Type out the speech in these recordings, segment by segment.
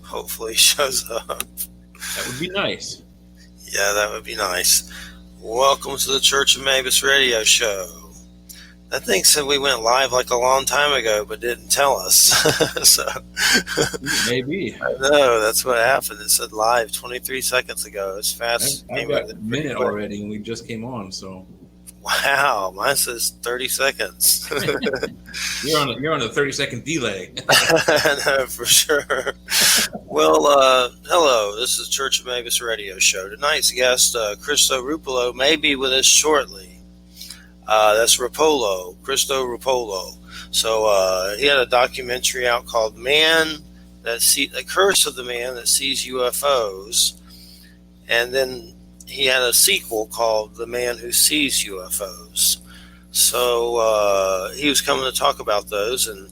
Hopefully he shows up. That would be nice. Yeah, that would be nice. Welcome to the Church of Mabus radio show. That thing said we went live like a long time ago, but didn't tell us. So Maybe. No, that's what happened. It said live 23 seconds ago. It's fast. I've got a minute already, and we just came on. So wow, mine says 30 seconds. You're on a 30-second delay. No, for sure. Well, hello. This is Church of Mabus radio show. Tonight's guest, Christo Roppolo, may be with us shortly. That's Roppolo, Christo Roppolo. So he had a documentary out called The Curse of the Man That Sees UFOs. And then he had a sequel called The Man Who Sees UFOs. So he was coming to talk about those, and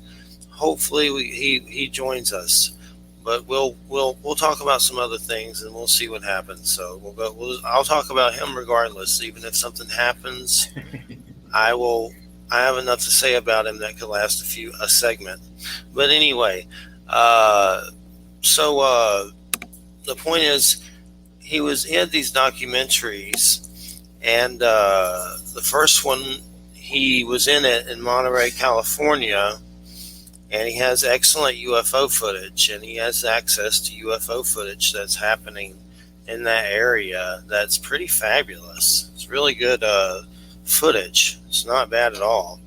hopefully he joins us. But we'll talk about some other things, and we'll see what happens. So I'll talk about him regardless, even if something happens. I have enough to say about him that could last a segment. But anyway, so the point is, he had these documentaries, and the first one, he was in it in Monterey, California, and he has excellent UFO footage, and he has access to UFO footage that's happening in that area that's pretty fabulous. It's really good footage. It's not bad at all.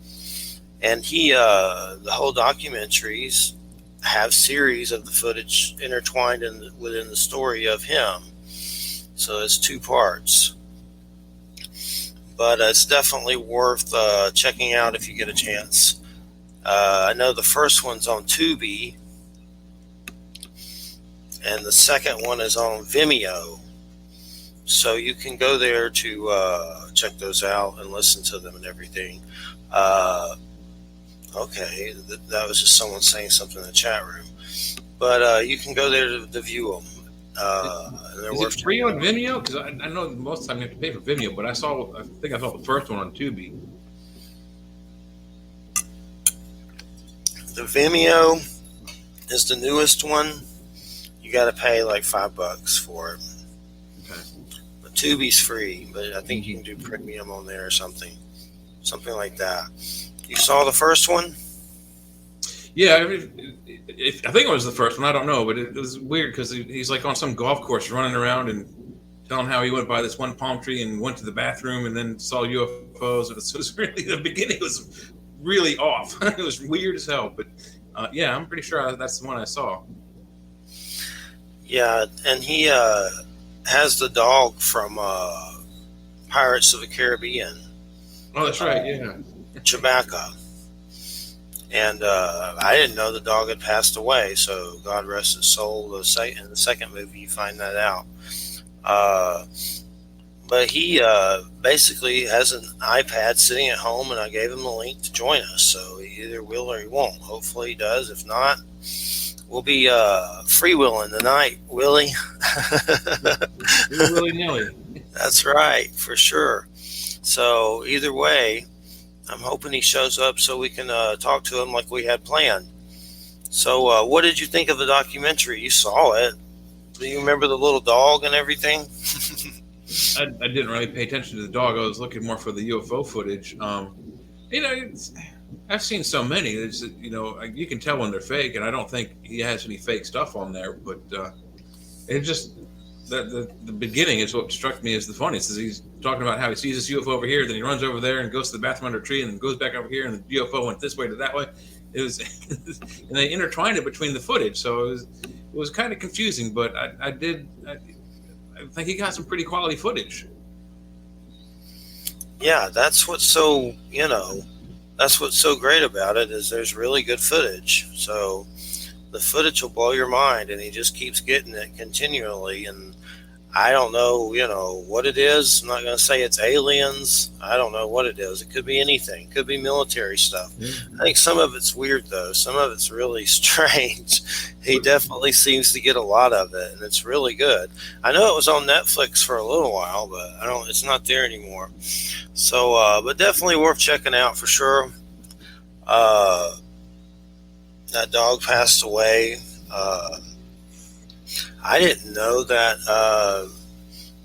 And the whole documentaries have series of the footage intertwined within the story of him. So it's 2 parts. But it's definitely worth checking out if you get a chance. I know the first one's on Tubi, and the second one is on Vimeo. So you can go there to check those out and listen to them and everything. Okay, that was just someone saying something in the chat room. But you can go there to view them. Is it free on Vimeo? Because I know most of the time you have to pay for Vimeo, but I think I saw the first one on Tubi. The Vimeo is the newest one. You got to pay like $5 for it. Okay. But Tubi's free, but I think you can do premium on there or something like that. You saw the first one? Yeah, I think it was the first one. I don't know, but it was weird because he's like on some golf course running around and telling how he went by this one palm tree and went to the bathroom and then saw UFOs. It was really, the beginning was really off. It was weird as hell, but yeah, I'm pretty sure that's the one I saw. Yeah, and he has the dog from Pirates of the Caribbean. Oh, that's right, yeah. Chewbacca. And I didn't know the dog had passed away, so God rest his soul. In the second movie, you find that out. But he basically has an iPad sitting at home, and I gave him a link to join us. So he either will or he won't. Hopefully he does. If not, we'll be freewheeling tonight, Willie. Willy-nilly. That's right, for sure. So either way, I'm hoping he shows up so we can talk to him like we had planned. So what did you think of the documentary? You saw it. Do you remember the little dog and everything? I didn't really pay attention to the dog. I was looking more for the UFO footage. I've seen so many. You can tell when they're fake, and I don't think he has any fake stuff on there. But it just the beginning is what struck me as the funniest. Is he's talking about how he sees this UFO over here, then he runs over there and goes to the bathroom under a tree, and then goes back over here, and the UFO went this way to that way. It was, and they intertwined it between the footage, so it was kind of confusing. But I think he got some pretty quality footage. Yeah, that's what's so great about it, is there's really good footage. So the footage will blow your mind, and he just keeps getting it continually. And I don't know, what it is. I'm not going to say it's aliens. I don't know what it is. It could be anything. It could be military stuff. Mm-hmm. I think some of it's weird, though. Some of it's really strange. He definitely seems to get a lot of it, and it's really good. I know it was on Netflix for a little while, but it's not there anymore. So, but definitely worth checking out for sure. That dog passed away. I didn't know that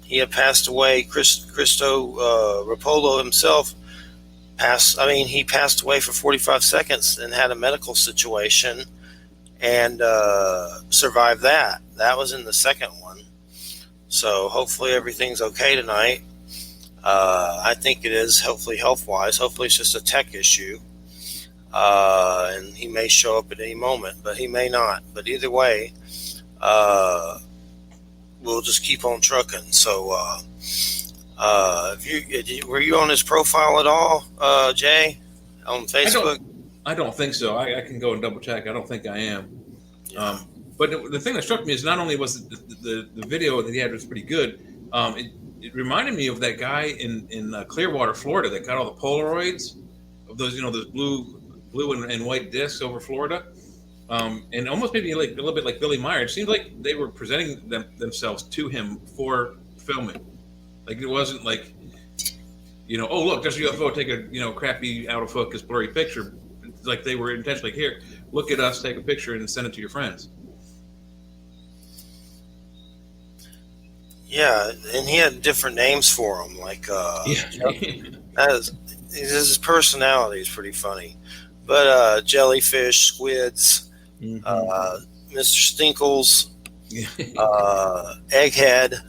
he had passed away. Christo Roppolo himself he passed away for 45 seconds and had a medical situation and survived that. That was in the second one. So hopefully everything's okay tonight. I think it is, hopefully health-wise. Hopefully it's just a tech issue. And he may show up at any moment, but he may not. But either way, we'll just keep on trucking. So were you on his profile at all, Jay, on Facebook? I don't think so. I can go and double check. I don't think I am. Yeah. But the thing that struck me is not only was the video that he had was pretty good, it reminded me of that guy in Clearwater, Florida, that got all the Polaroids of those, those blue and white discs over Florida. And almost maybe like a little bit like Billy Meyer. It seemed like they were presenting themselves to him for filming. Like it wasn't like, oh look, there's a UFO. Take a crappy out of focus blurry picture. It's like they were intentionally here. Look at us, take a picture, and send it to your friends. Yeah, and he had different names for them. Like his personality is pretty funny. But jellyfish, squids, Mr. Stinkles, Egghead.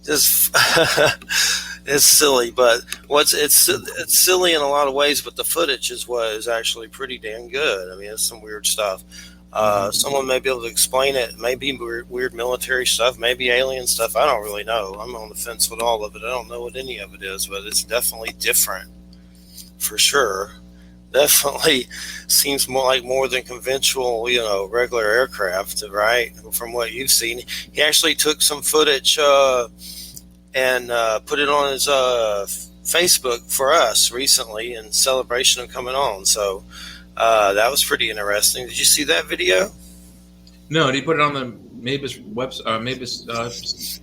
Just it's silly, but it's silly in a lot of ways. But the footage is actually pretty damn good. I mean, it's some weird stuff. Someone may be able to explain it. Maybe weird military stuff, maybe alien stuff. I don't really know. I'm on the fence with all of it. I don't know what any of it is, but it's definitely different for sure. Definitely seems more than conventional, regular aircraft, right? From what you've seen, he actually took some footage and put it on his Facebook for us recently in celebration of coming on. So that was pretty interesting. Did you see that video? No, did he put it on the Mabus website?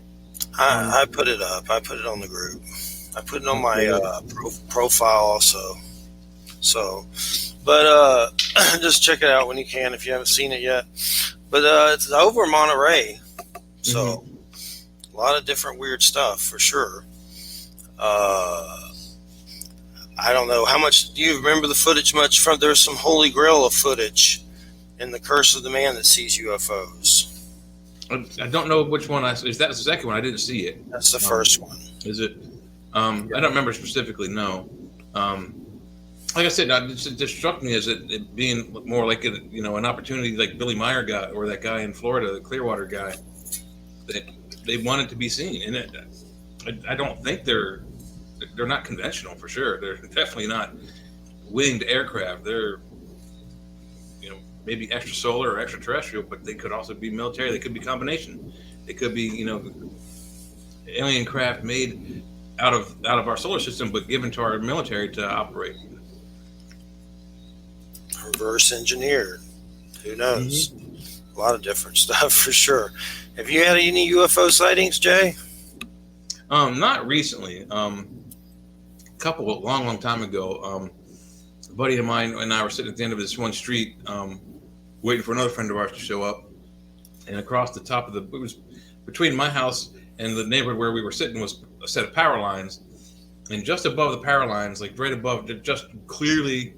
I put it up. I put it on the group. I put it on my profile also. So, but just check it out when you can if you haven't seen it yet. But it's over Monterey, so a lot of different weird stuff for sure. I don't know how much. Do you remember the footage much from? There's some Holy Grail of footage in The Curse of the Man That Sees UFOs. I don't know which one is that the second one? I didn't see it. That's the first one. Is it? I don't remember specifically. No. Like I said, it just struck me as it being more like an opportunity like Billy Meyer got, or that guy in Florida, the Clearwater guy, that they wanted to be seen. And I don't think they're not conventional for sure. They're definitely not winged aircraft. They're maybe extrasolar or extraterrestrial, but they could also be military. They could be combination. They could be alien craft made out of our solar system, but given to our military to operate. Reverse engineered. Who knows? A lot of different stuff for sure. Have you had any UFO sightings, Jay? Not recently. A couple long time ago. A buddy of mine and I were sitting at the end of this one street, waiting for another friend of ours to show up. And across the top of it was between my house and the neighborhood where we were sitting was a set of power lines. And just above the power lines, like right above, just clearly,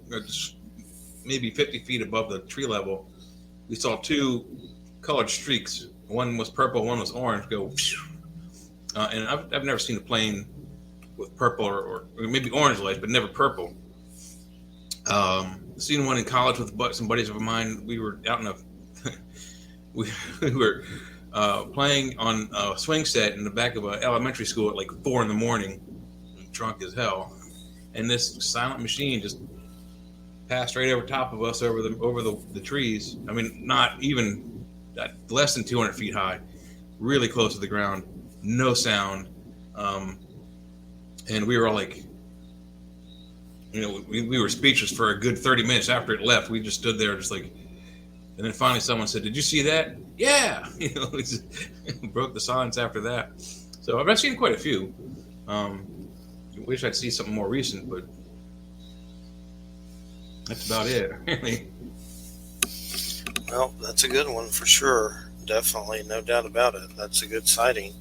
maybe 50 feet above the tree level, we saw two colored streaks. One was purple, one was orange, go. And I've never seen a plane with purple or maybe orange lights, but never purple. Seen one in college with some buddies of mine. We were out in we were playing on a swing set in the back of an elementary school at like 4 a.m, drunk as hell, and this silent machine just passed right over top of us over the trees. I mean, not even less than 200 feet high, really close to the ground, no sound, and we were all like, we were speechless for a good 30 minutes after it left. We just stood there just like, and then finally someone said, "Did you see that?" Yeah, we just broke the silence after that. So I've seen quite a few. Wish I'd see something more recent, but that's about it. Well, that's a good one for sure. definitely, no doubt about it. That's a good sighting.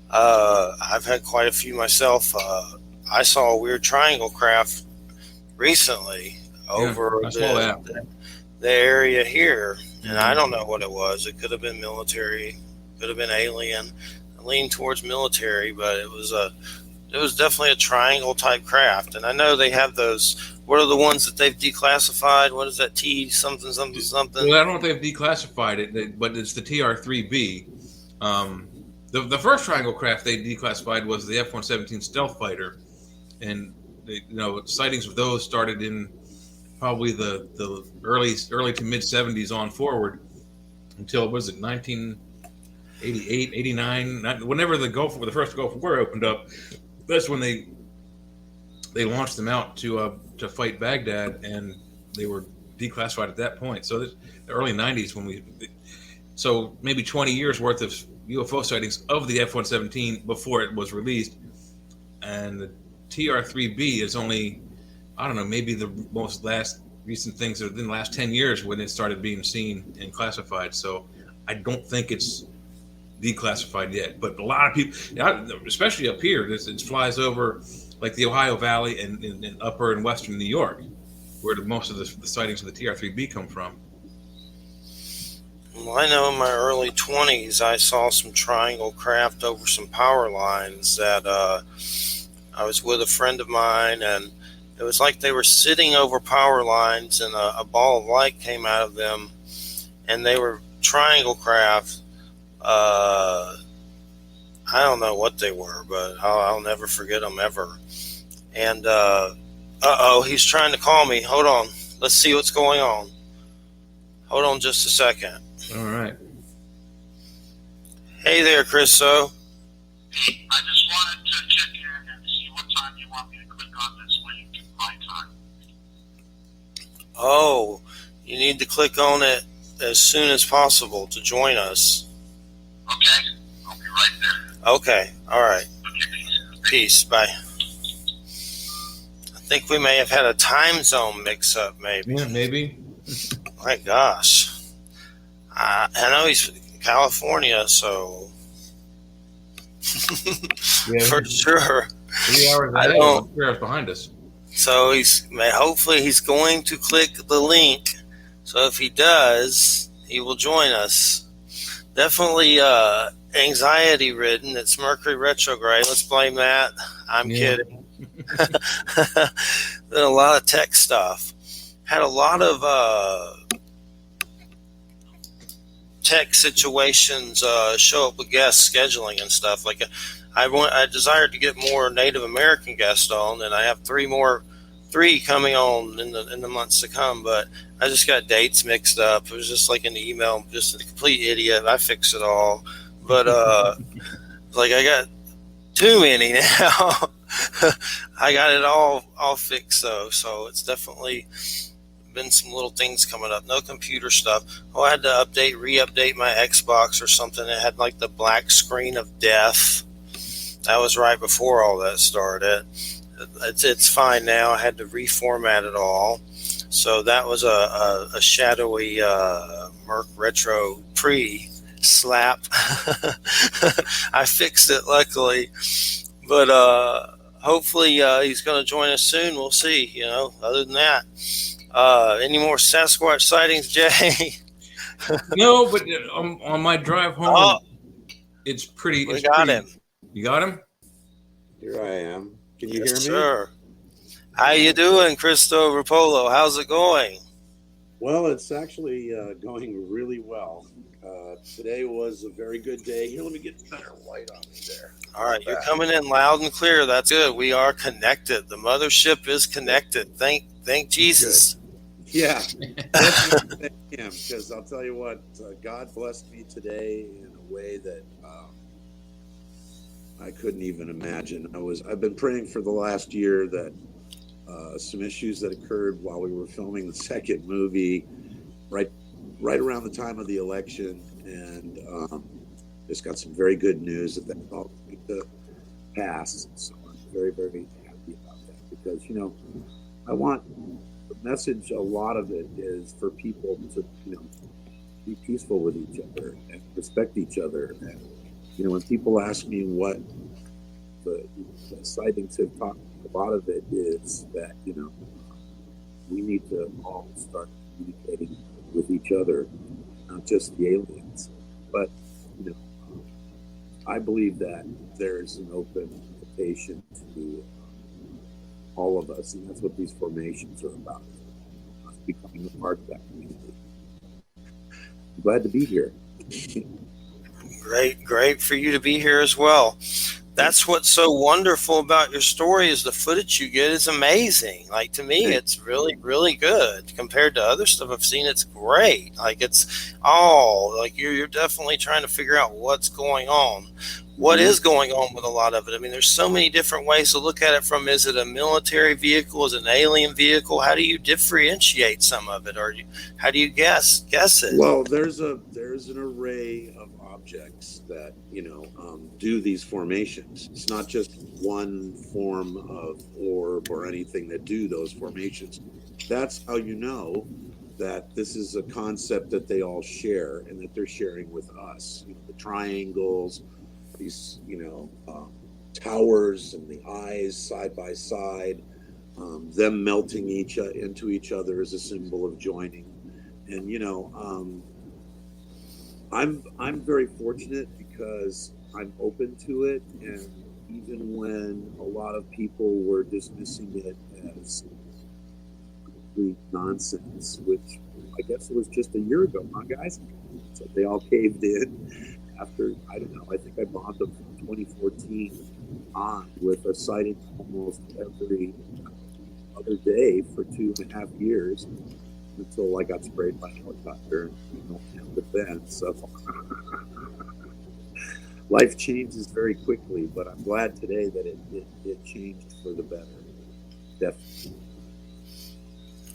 I've had quite a few myself. I saw a weird triangle craft recently Yeah, over I saw that. the area here, and I Mhm. don't know what it was. It could have been military, could have been alien. I leaned towards military, but it was definitely a triangle type craft. And I know they have those. What are the ones that they've declassified? What is that T something something something? Well, I don't know if they've declassified it, but it's the TR-3B. Um, the first triangle craft they declassified was the F-117 stealth fighter, and sightings of those started in probably the early to mid 70s on forward until was it 1988, 89, whenever the first Gulf War opened up. That's when they launched them out to fight Baghdad, and they were declassified at that point. So the early 90s so maybe 20 years worth of UFO sightings of the F-117 before it was released, and the TR-3B is only, I don't know, maybe the most last recent things within the last 10 years when it started being seen and classified. So I don't think it's declassified yet, but a lot of people, especially up here, it flies over like the Ohio Valley and upper and western New York, where most of the sightings of the TR-3B come from. Well, I know in my early 20s, I saw some triangle craft over some power lines that I was with a friend of mine, and it was like they were sitting over power lines, and a ball of light came out of them, and they were triangle craft. I don't know what they were, but I'll never forget them ever. And oh, he's trying to call me. Hold on. Let's see what's going on. Hold on just a second. All right. Hey there, Christo. I just wanted to check in and see what time you want me to click on this link, my time. Oh, you need to click on it as soon as possible to join us. Okay, I'll be right there. Okay, all right. Okay, Peace. Bye. I think we may have had a time zone mix-up, maybe. Yeah, maybe. My gosh. I know he's California, so Yeah, for sure. 3 hours I ahead, don't. 3 hours behind us. So hopefully he's going to click the link. So if he does, he will join us. Definitely anxiety ridden. It's Mercury retrograde. Let's blame that. I'm kidding. Been a lot of tech stuff. Had a lot of tech situations show up with guest scheduling and stuff. Like I desired to get more Native American guests on, and I have three coming on in the months to come. But I just got dates mixed up. It was just like an email, just a complete idiot. I fixed it all, but like I got too many now. I got it all fixed though, so it's definitely been some little things coming up. No computer stuff. Oh, I had to re-update my Xbox or something. It had like the black screen of death. That was right before all that started. It's fine now. I had to reformat it all. So that was a shadowy Merc Retro pre-slap. I fixed it luckily. But hopefully he's going to join us soon. We'll see. Other than that, any more Sasquatch sightings, Jay? No, but on my drive home, it's pretty. We got him. You got him? Here I am. Can you Yes, hear me? sir. How you doing, Christo Roppolo? How's it going? Well, it's actually going really well. Today was a very good day. Here, let me get better light on me there. All right, you're coming in loud and clear. That's good. We are connected. The mothership is connected. Thank Jesus. Good. Yeah. Thank him, because I'll tell you what, God blessed me today in a way that I couldn't even imagine. I've been praying for the last year that some issues that occurred while we were filming the second movie, right around the time of the election, and just got some very good news that all came to pass. So I'm very, very happy about that, because I want the message. A lot of it is for people to be peaceful with each other and respect each other. And when people ask me what the sightings have taught me, a lot of it is that we need to all start communicating with each other, not just the aliens. But I believe that there's an open invitation to all of us, and that's what these formations are about, us becoming a part of that community. I'm glad to be here. Great for you to be here as well. That's what's so wonderful about your story is the footage you get is amazing. Like, to me, it's really, really good compared to other stuff I've seen. It's great. Like, it's all like you're definitely trying to figure out what's going on. What is going on with a lot of it? I mean, there's so many different ways to look at it. From, is it a military vehicle? Is it an alien vehicle? How do you differentiate some of it, or how do you guess it? Well, there's an array of objects that do these formations. It's not just one form of orb or anything that do those formations. That's how you know that this is a concept that they all share and that they're sharing with us. The triangles, these towers and the eyes side by side, them melting into each other as a symbol of joining. And I'm very fortunate because I'm open to it, and even when a lot of people were dismissing it as complete nonsense, which I guess it was just a year ago, huh, guys? So they all caved in after, I don't know, I think I bombed them from 2014 on with a sighting almost every other day for 2.5 years until I got sprayed by a helicopter and then. So life changes very quickly, but I'm glad today that it changed for the better. Definitely.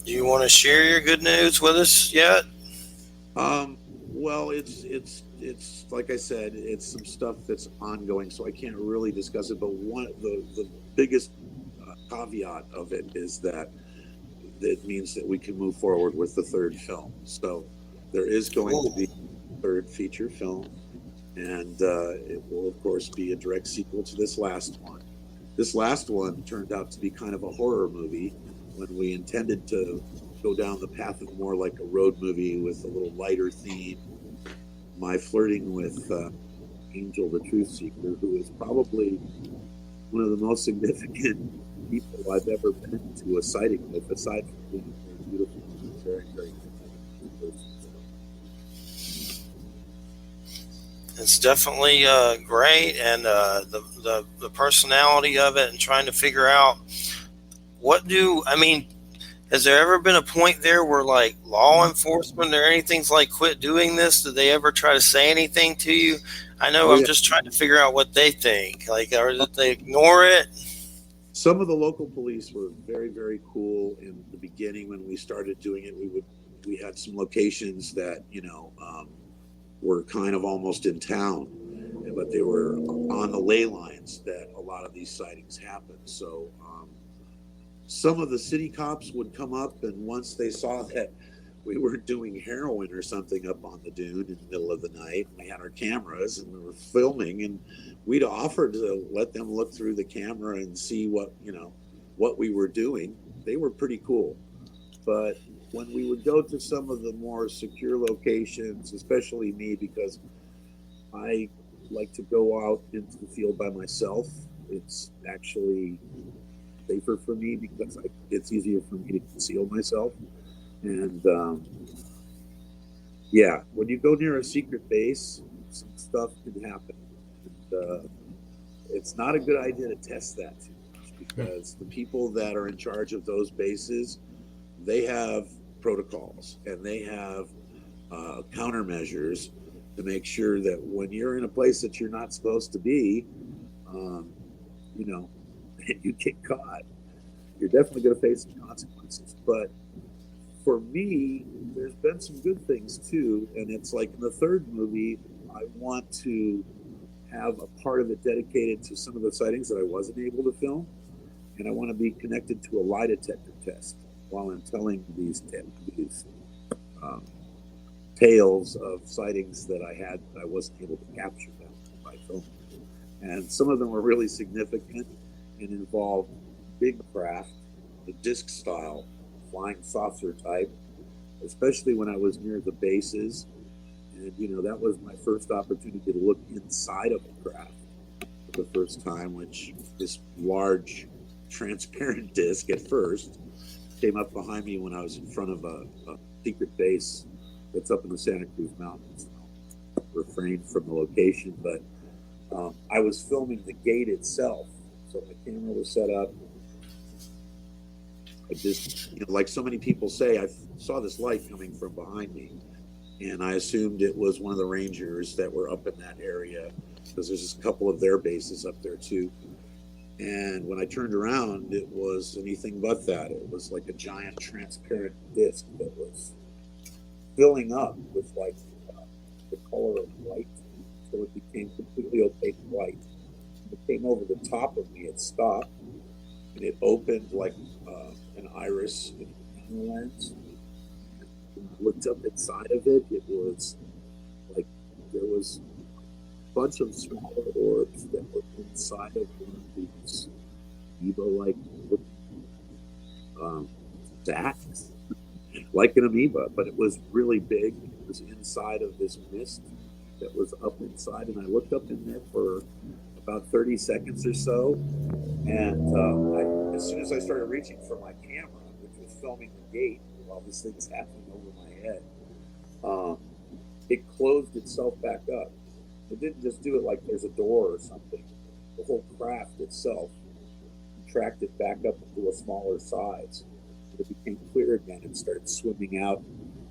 Do you want to share your good news with us yet? Well, it's like I said, it's some stuff that's ongoing, so I can't really discuss it. But the biggest caveat of it is that it means that we can move forward with the third film. So there is going to be a third feature film, and it will, of course, be a direct sequel to this last one. This last one turned out to be kind of a horror movie when we intended to go down the path of more like a road movie with a little lighter theme. My flirting with Angel, the Truth Seeker, who is probably one of the most significant people I've ever been to a sighting with, aside from being very beautiful and very, very good person. It's definitely great, and the personality of it, and trying to figure out has there ever been a point there where, like, law enforcement or anything's like, quit doing this? Did they ever try to say anything to you? I know I'm just trying to figure out what they think. Like, or did they ignore it? Some of the local police were very, very cool in the beginning when we started doing it. We had some locations that, were kind of almost in town, but they were on the ley lines that a lot of these sightings happened. So some of the city cops would come up, and once they saw that we were doing heroin or something up on the dune in the middle of the night, we had our cameras and we were filming, and we'd offered to let them look through the camera and see what we were doing. They were pretty cool. But when we would go to some of the more secure locations, especially me, because I like to go out into the field by myself, it's actually safer for me because it's easier for me to conceal myself. And when you go near a secret base, some stuff can happen. And it's not a good idea to test that too much, because the people that are in charge of those bases, they have protocols and they have countermeasures to make sure that when you're in a place that you're not supposed to be, you get caught, you're definitely going to face some consequences. But for me, there's been some good things too. And it's like in the third movie, I want to have a part of it dedicated to some of the sightings that I wasn't able to film. And I want to be connected to a lie detector test while I'm telling these tales of sightings that I had, but I wasn't able to capture them by film. And some of them were really significant and involved big craft, the disc style, flying saucer type, especially when I was near the bases. And, that was my first opportunity to look inside of a craft for the first time, which this large transparent disc at first came up behind me when I was in front of a secret base that's up in the Santa Cruz Mountains. I'll refrain from the location, but I was filming the gate itself. So my camera was set up. I just, like so many people say, I saw this light coming from behind me, and I assumed it was one of the Rangers that were up in that area, because there's just a couple of their bases up there too. And when I turned around, it was anything but that. It was like a giant transparent disc that was filling up with like the color of white. So it became completely opaque white. It came over the top of me, it stopped, and it opened like an iris in a lens. When I looked up inside of it, it was like there was a bunch of smaller orbs that were inside of one of these amoeba-like sacs, like an amoeba, but it was really big. It was inside of this mist that was up inside, and I looked up in there for about 30 seconds or so, and as soon as I started reaching for my camera, which was filming the gate while this thing was happening over my head, it closed itself back up. It didn't just do it like there's a door or something. The whole craft itself contracted back up into a smaller size. It became clear again and started swimming out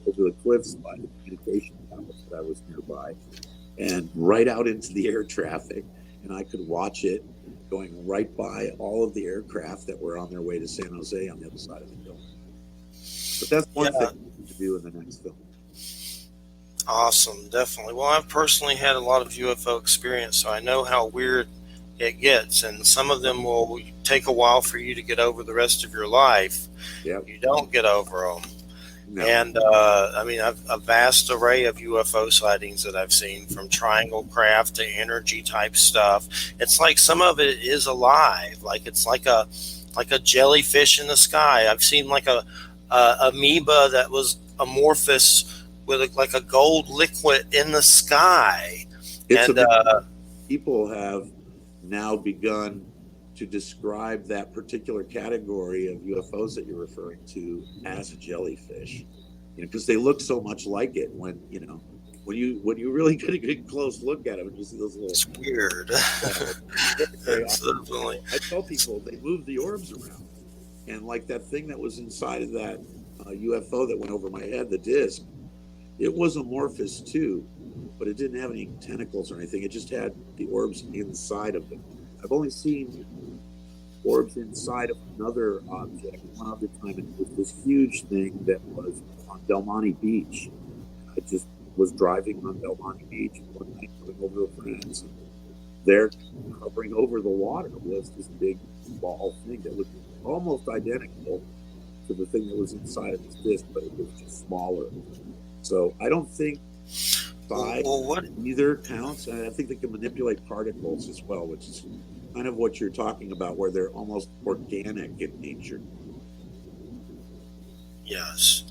over the cliffs by the communication towers that I was nearby, and right out into the air traffic. And I could watch it going right by all of the aircraft that were on their way to San Jose on the other side of the hill. But that's one thing to do in the next film. Awesome, definitely. Well, I've personally had a lot of UFO experience, so I know how weird it gets, and some of them will take a while for you to get over the rest of your life. Yep. You don't get over them. No. And I mean, a vast array of UFO sightings that I've seen, from triangle craft to energy type stuff. It's like some of it is alive, like it's like a jellyfish in the sky. I've seen like a amoeba that was amorphous with like a gold liquid in the sky. And people have now begun to describe that particular category of UFOs that you're referring to as a jellyfish, because they look so much like it. When you really get a good close look at them, and you see those little. It's weird. Definitely. I tell people they move the orbs around, and like that thing that was inside of that UFO that went over my head, the disc, it was amorphous too, but it didn't have any tentacles or anything. It just had the orbs inside of it. I've only seen orbs inside of another object one other time, and it was this huge thing that was on Del Monte Beach. I just was driving on Del Monte Beach one night, going over to friends, and there, hovering over the water, was this big ball thing that was almost identical to the thing that was inside of this disc, but it was just smaller. So I don't think size either counts, and I think they can manipulate particles as well, which is kind of what you're talking about, where they're almost organic in nature. Yes.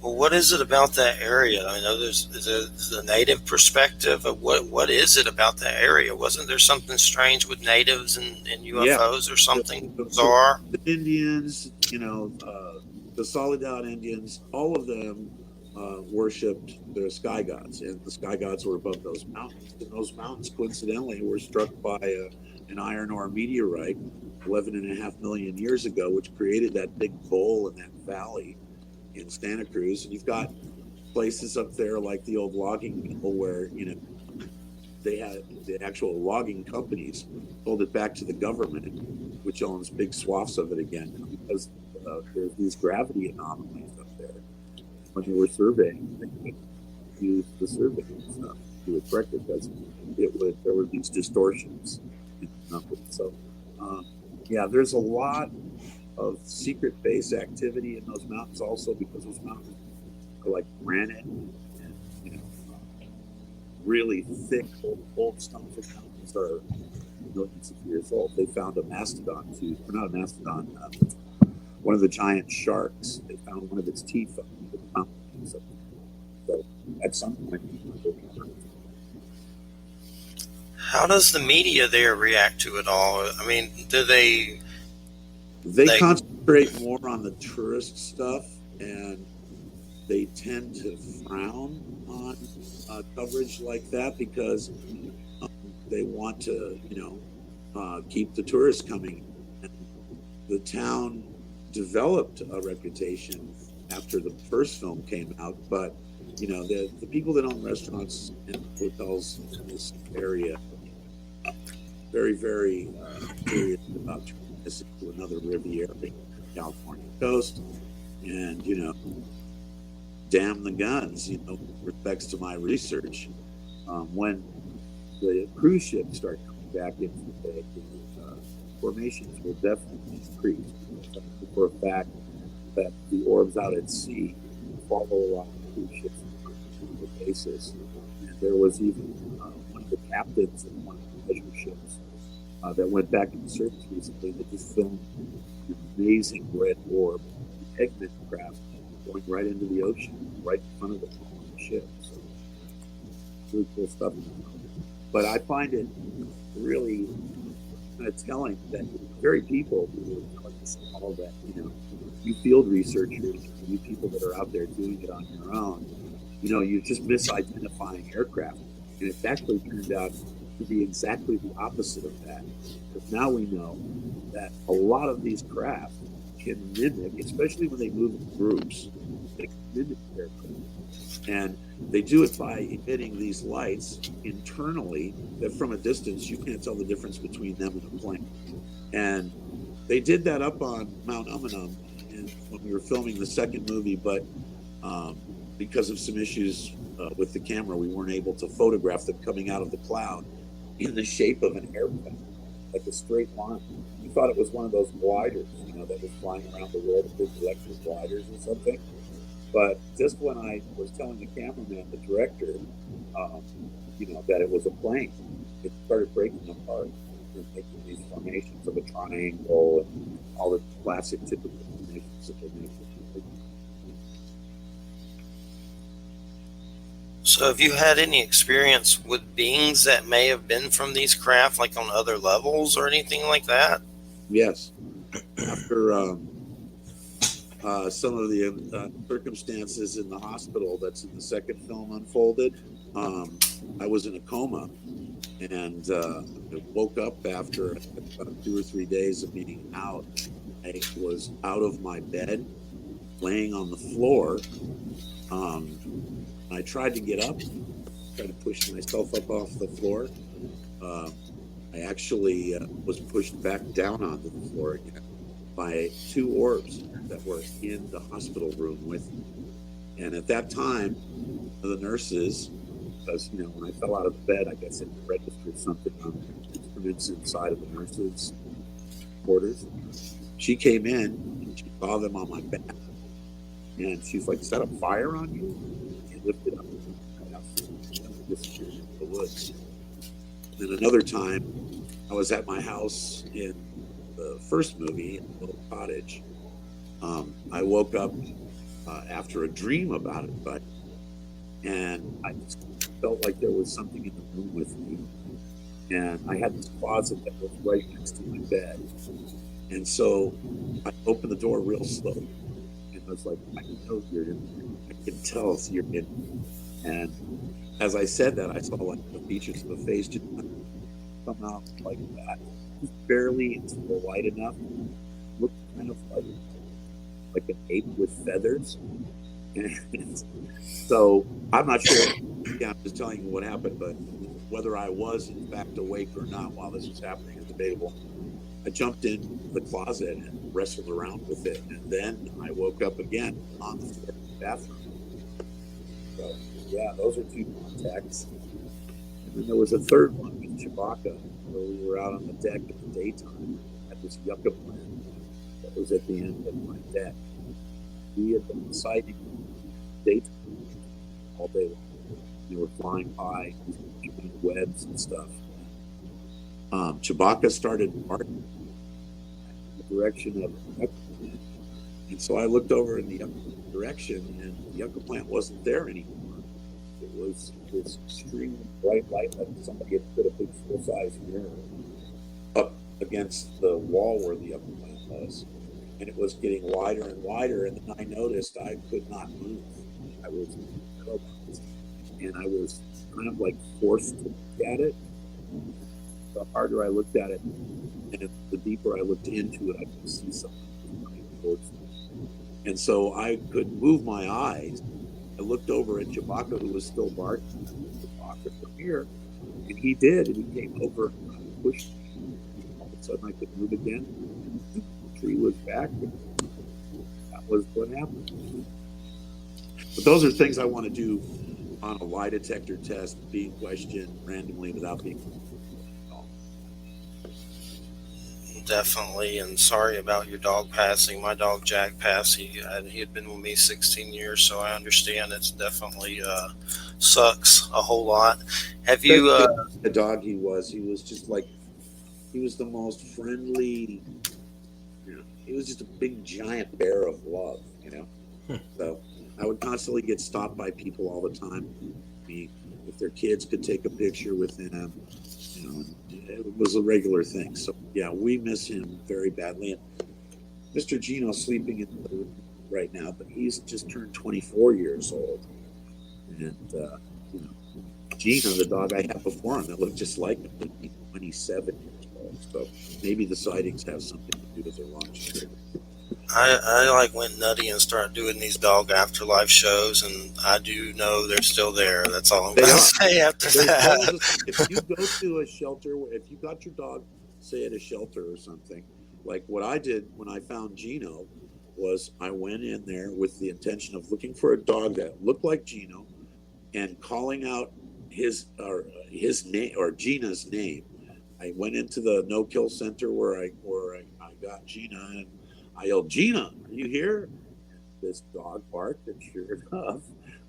Well, what is it about that area? I know there's the native perspective of what is it about that area? Wasn't there something strange with natives and UFOs or something bizarre? The Indians, the Soledad Indians, all of them worshipped the sky gods, and the sky gods were above those mountains. And those mountains, coincidentally, were struck by an iron ore meteorite 11.5 million years ago, which created that big bowl in that valley in Santa Cruz. And you've got places up there like the old logging mill where, they had the actual logging companies sold it back to the government, which owns big swaths of it again, because there's these gravity anomalies up there. When they were surveying, they could use the surveying stuff to correct it, because there were these distortions in the numbers. So, there's a lot of secret base activity in those mountains also, because those mountains are like granite, and really thick old stumps of mountains are millions of years old. They found a mastodon tooth, or not a mastodon, one of the giant sharks. They found one of its teeth up in the mountain. So at some point, How does the media there react to it all? I mean, do they? they concentrate more on the tourist stuff, and they tend to frown on coverage like that because they want to, keep the tourists coming. And the town developed a reputation after the first film came out, but the people that own restaurants and hotels in this area very, very curious about turning this into another Riviera California coast, and damn the guns, respects to my research. When the cruise ships start coming back into the formations will definitely increase. For a fact that the orbs out at sea follow along the cruise ships on a continual basis. And there was even one of the captains of one of the pleasure ships that went back into service recently that just filmed an amazing red orb, Eggman craft, going right into the ocean, right in front of the ship. So, really cool stuff. But I find it really kind of telling that the very people who are telling us all that, you field researchers, you people that are out there doing it on your own, you're just misidentifying aircraft. And it's actually turned out to be exactly the opposite of that. Because now we know that a lot of these craft can mimic, especially when they move in groups, they can mimic aircraft. And they do it by emitting these lights internally that from a distance you can't tell the difference between them and a plane. And they did that up on Mount Umunum when we were filming the second movie, but because of some issues with the camera, we weren't able to photograph them coming out of the cloud in the shape of an airplane, like a straight line. We thought it was one of those gliders, that was flying around the world, big electric gliders or something. But just when I was telling the cameraman, the director, that it was a plane, it started breaking apart and making these formations of a triangle and all the classic typical formations that they make. So, have you had any experience with beings that may have been from these craft, like on other levels or anything like that? Yes. After some of the circumstances in the hospital that's in the second film unfolded, I was in a coma, and I woke up after about 2 or 3 days of being out. I was out of my bed, laying on the floor. I tried to get up, tried to push myself up off the floor. I actually was pushed back down onto the floor again by 2 orbs that were in the hospital room with me. And at that time, the nurses, because, when I fell out of bed, I guess it registered something on the instruments inside of the nurses' quarters. She came in and she saw them on my back. And she's like, "Is that a fire on you?" And lifted up and disappeared into the woods. And then another time, I was at my house in the first movie, in a little cottage. I woke up after a dream about it, and I just felt like there was something in the room with me. And I had this closet that was right next to my bed. And so I opened the door real slowly. And I was like, "I know you're in there. I can tell you're in there." And as I said that, I saw like the features of a face just come out like that, just barely into the light enough. Looked kind of like an ape with feathers. And so I'm not sure. Yeah, I'm just telling you what happened, but whether I was in fact awake or not while this was happening is debatable. I jumped in the closet and wrestled around with it, and then I woke up again on the floor of the bathroom. So yeah, those are 2 contacts. And then there was a third one with Chewbacca, where we were out on the deck in the daytime at this yucca plant that was at the end of my deck. We had been sighting daytime all day long. They were flying high, webs and stuff. Chewbacca started barking in the direction of yucca plant. And so I looked over in the yucca direction, and the yucca plant wasn't there anymore. It was this extreme bright light, like somebody had put a big full-size mirror up against the wall where the yucca plant was. And it was getting wider and wider, and then I noticed I could not move. I was paralyzed, and I was kind of like forced to look at it. The harder I looked at it, and the deeper I looked into it, I could see something coming towards me. And so I couldn't move my eyes. I looked over at Chewbacca, who was still barking. Chewbacca, come here. And he did, and he came over and pushed me. All of a sudden I could move again. The tree was back, and that was what happened. But those are things I want to do on a lie detector test, being questioned randomly without being. Definitely, and sorry about your dog passing. My dog Jack passed. He had been with me 16 years, so I understand it's definitely sucks a whole lot. Have you? The dog he was just like, he was the most friendly. You know, he was just a big giant bear of love. You know, so I would constantly get stopped by people all the time. If their kids could take a picture with him, you know, it was a regular thing. So yeah, we miss him very badly. And Mr. Gino's sleeping in the room right now, but he's just turned 24 years old. And you know, Gino, the dog I had before him, that looked just like him, would be 27 years old. So maybe the sightings have something to do with their longevity. I went nutty and started doing these dog afterlife shows, and I do know they're still there. That's all I'm going to say after that. If you go to a shelter, if you got your dog, say at a shelter or something, like what I did when I found Gino was I went in there with the intention of looking for a dog that looked like Gino and calling out his name or Gina's name. I went into the no-kill center where I got Gina, and I yelled, "Gina, are you here?" This dog barked, and sure enough,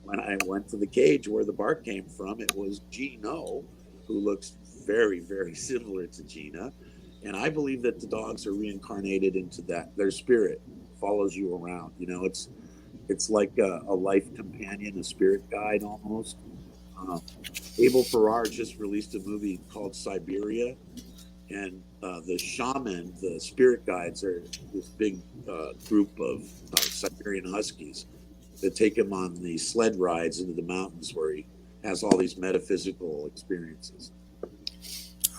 when I went to the cage where the bark came from, it was Gino, who looks very, very similar to Gina. And I believe that the dogs are reincarnated into that. Their spirit follows you around. You know, it's like a life companion, a spirit guide almost. Abel Ferrara just released a movie called Siberia. And the shaman, the spirit guides, are this big group of Siberian Huskies that take him on these sled rides into the mountains where he has all these metaphysical experiences.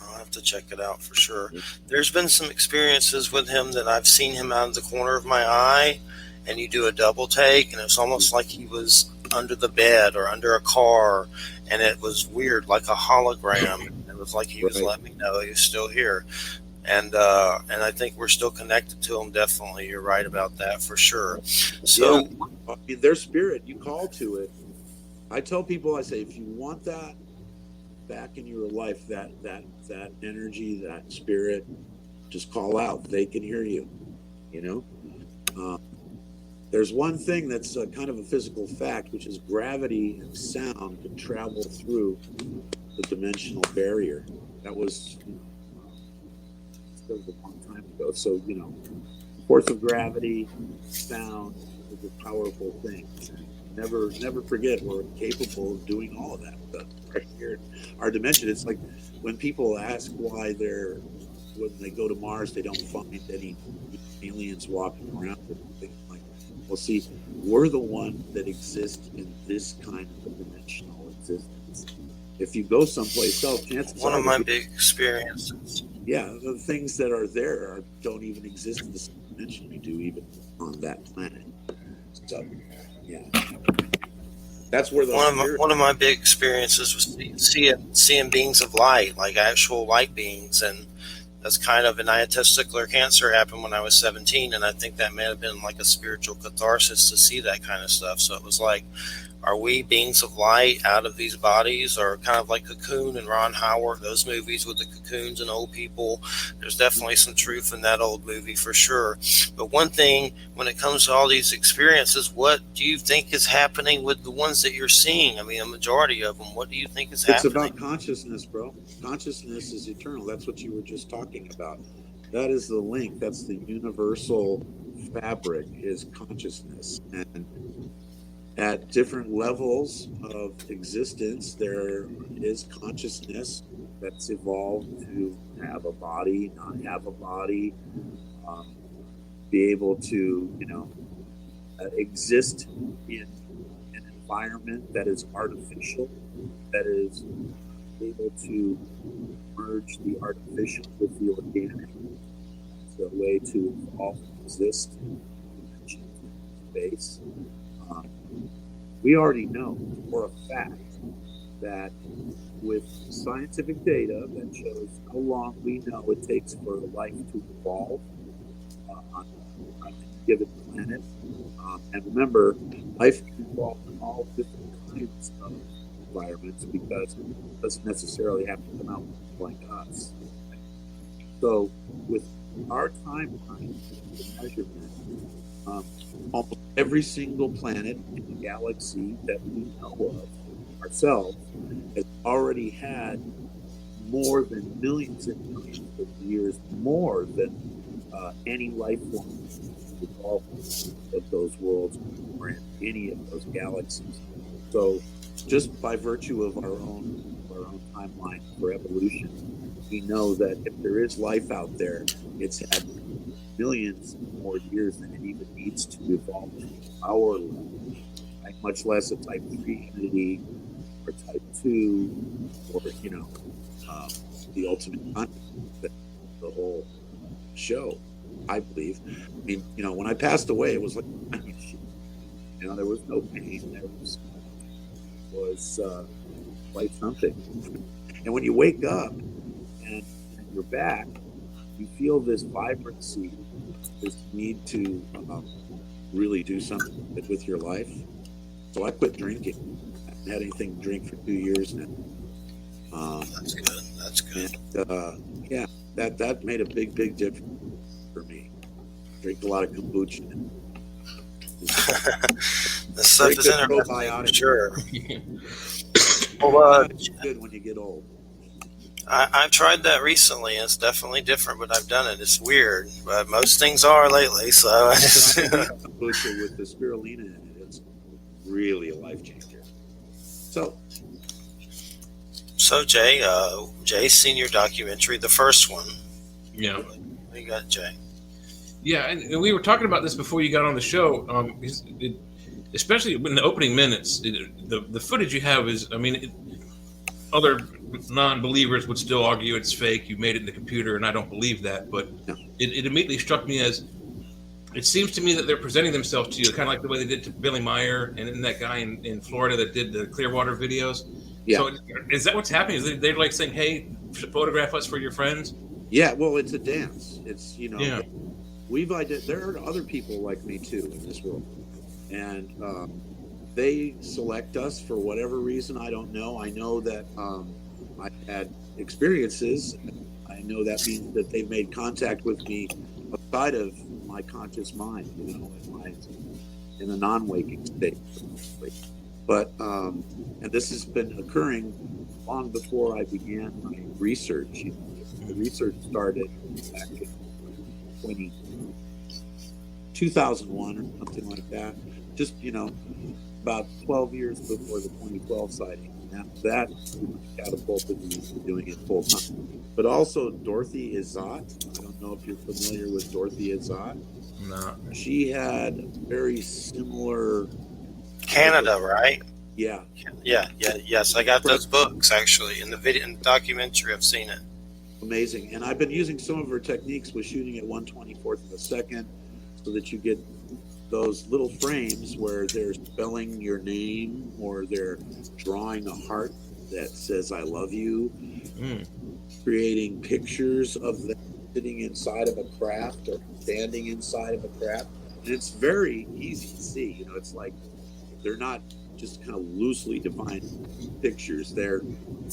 I'll have to check it out for sure. There's been some experiences with him that I've seen him out of the corner of my eye, and you do a double take, and it's almost like he was under the bed or under a car, and it was weird, like a hologram. It was like he was letting me know he was still here. And I think we're still connected to him. Definitely, you're right about that for sure. So, yeah. Their spirit, you call to it. I tell people, I say, if you want that back in your life, that energy, that spirit, just call out. They can hear you. You know, there's one thing that's kind of a physical fact, which is gravity and sound can travel through the dimensional barrier. That was. A long time ago. So, you know, force of gravity, sound is a powerful thing. Never forget we're capable of doing all of that stuff right here in our dimension. It's like when people ask why when they go to Mars, they don't find any aliens walking around or anything like that. Well, see, we're the one that exists in this kind of dimensional existence. If you go someplace else, chances one are of my big experiences. Yeah, the things that are there don't even exist in the same dimension we do, even on that planet. So, yeah, that's where one of my big experiences was seeing beings of light, like actual light beings, and that's kind of. And I had testicular cancer happen when I was 17, and I think that may have been like a spiritual catharsis to see that kind of stuff. So it was like Are we beings of light out of these bodies, or kind of like Cocoon and Ron Howard, those movies with the cocoons and old people? There's definitely some truth in that old movie for sure. But one thing, when it comes to all these experiences, what do you think is happening with the ones that you're seeing? I mean, a majority of them. What do you think is It's happening? about consciousness, bro. Consciousness is eternal. That's what you were just talking about. That is the link. That's the universal fabric, is consciousness. And at different levels of existence, there is consciousness that's evolved to have a body, not have a body, be able to, exist in an environment that is artificial, that is able to merge the artificial with the organic. It's a way to evolve and exist in space. We already know for a fact that with scientific data that shows how long we know it takes for life to evolve on a given planet. And remember, life can evolve in all different kinds of environments because it doesn't necessarily have to come out like us. So with our timeline, the measurement, almost every single planet in the galaxy that we know of ourselves has already had more than millions and millions of years more than any life form evolved of those worlds or in any of those galaxies. So just by virtue of our own timeline for evolution, we know that if there is life out there, it's had millions more years than it even needs to evolve to our level, like much less a type 3 entity or type 2 or the ultimate concept, the whole show, I believe. I mean, when I passed away, it was like, there was no pain. There was quite something. And when you wake up and you're back, you feel this vibrancy, this need to really do something with your life. So I quit drinking. I haven't had anything to drink for 2 years now. That's good. That's good. And, yeah, that made a big difference for me. Drink a lot of kombucha. This stuff is interesting for sure. Well, it's good when you get old. I've tried that recently, and it's definitely different, but I've done it. It's weird, but most things are lately, so I just... kombucha with the spirulina in it, it's really a life changer. So Jay's seen your documentary, the first one. Yeah. What you got, Jay? Yeah, and we were talking about this before you got on the show, especially in the opening minutes. The footage you have is, other non-believers would still argue it's fake. You made it in the computer, and I don't believe that. But it immediately struck me as, it seems to me that they're presenting themselves to you, kind of like the way they did to Billy Meyer and that guy in Florida that did the Clearwater videos. Yeah. So is that what's happening? Is they're like saying, hey, photograph us for your friends? Yeah, well, it's a dance. It's, there are other people like me, too, in this world. And they select us for whatever reason. I don't know. I know that I've had experiences. I know that means that they've made contact with me outside of my conscious mind, in a non-waking state. But, and this has been occurring long before I began my research. The research started back in 2001 or something like that. Just, about 12 years before the 2012 sighting. And that catapulted me into doing it full time. But also Dorothy Izzat. I don't know if you're familiar with Dorothy Izzat. No. She had very similar... Canada, right? Yeah. Yes. I got those books, actually. In the video, in the documentary, I've seen it. Amazing. And I've been using some of her techniques with shooting at 1/24th of a second so that you get those little frames where they're spelling your name or they're drawing a heart that says I love you, creating pictures of them sitting inside of a craft or standing inside of a craft. And it's very easy to see. It's like they're not just kind of loosely defined pictures. They're, you know,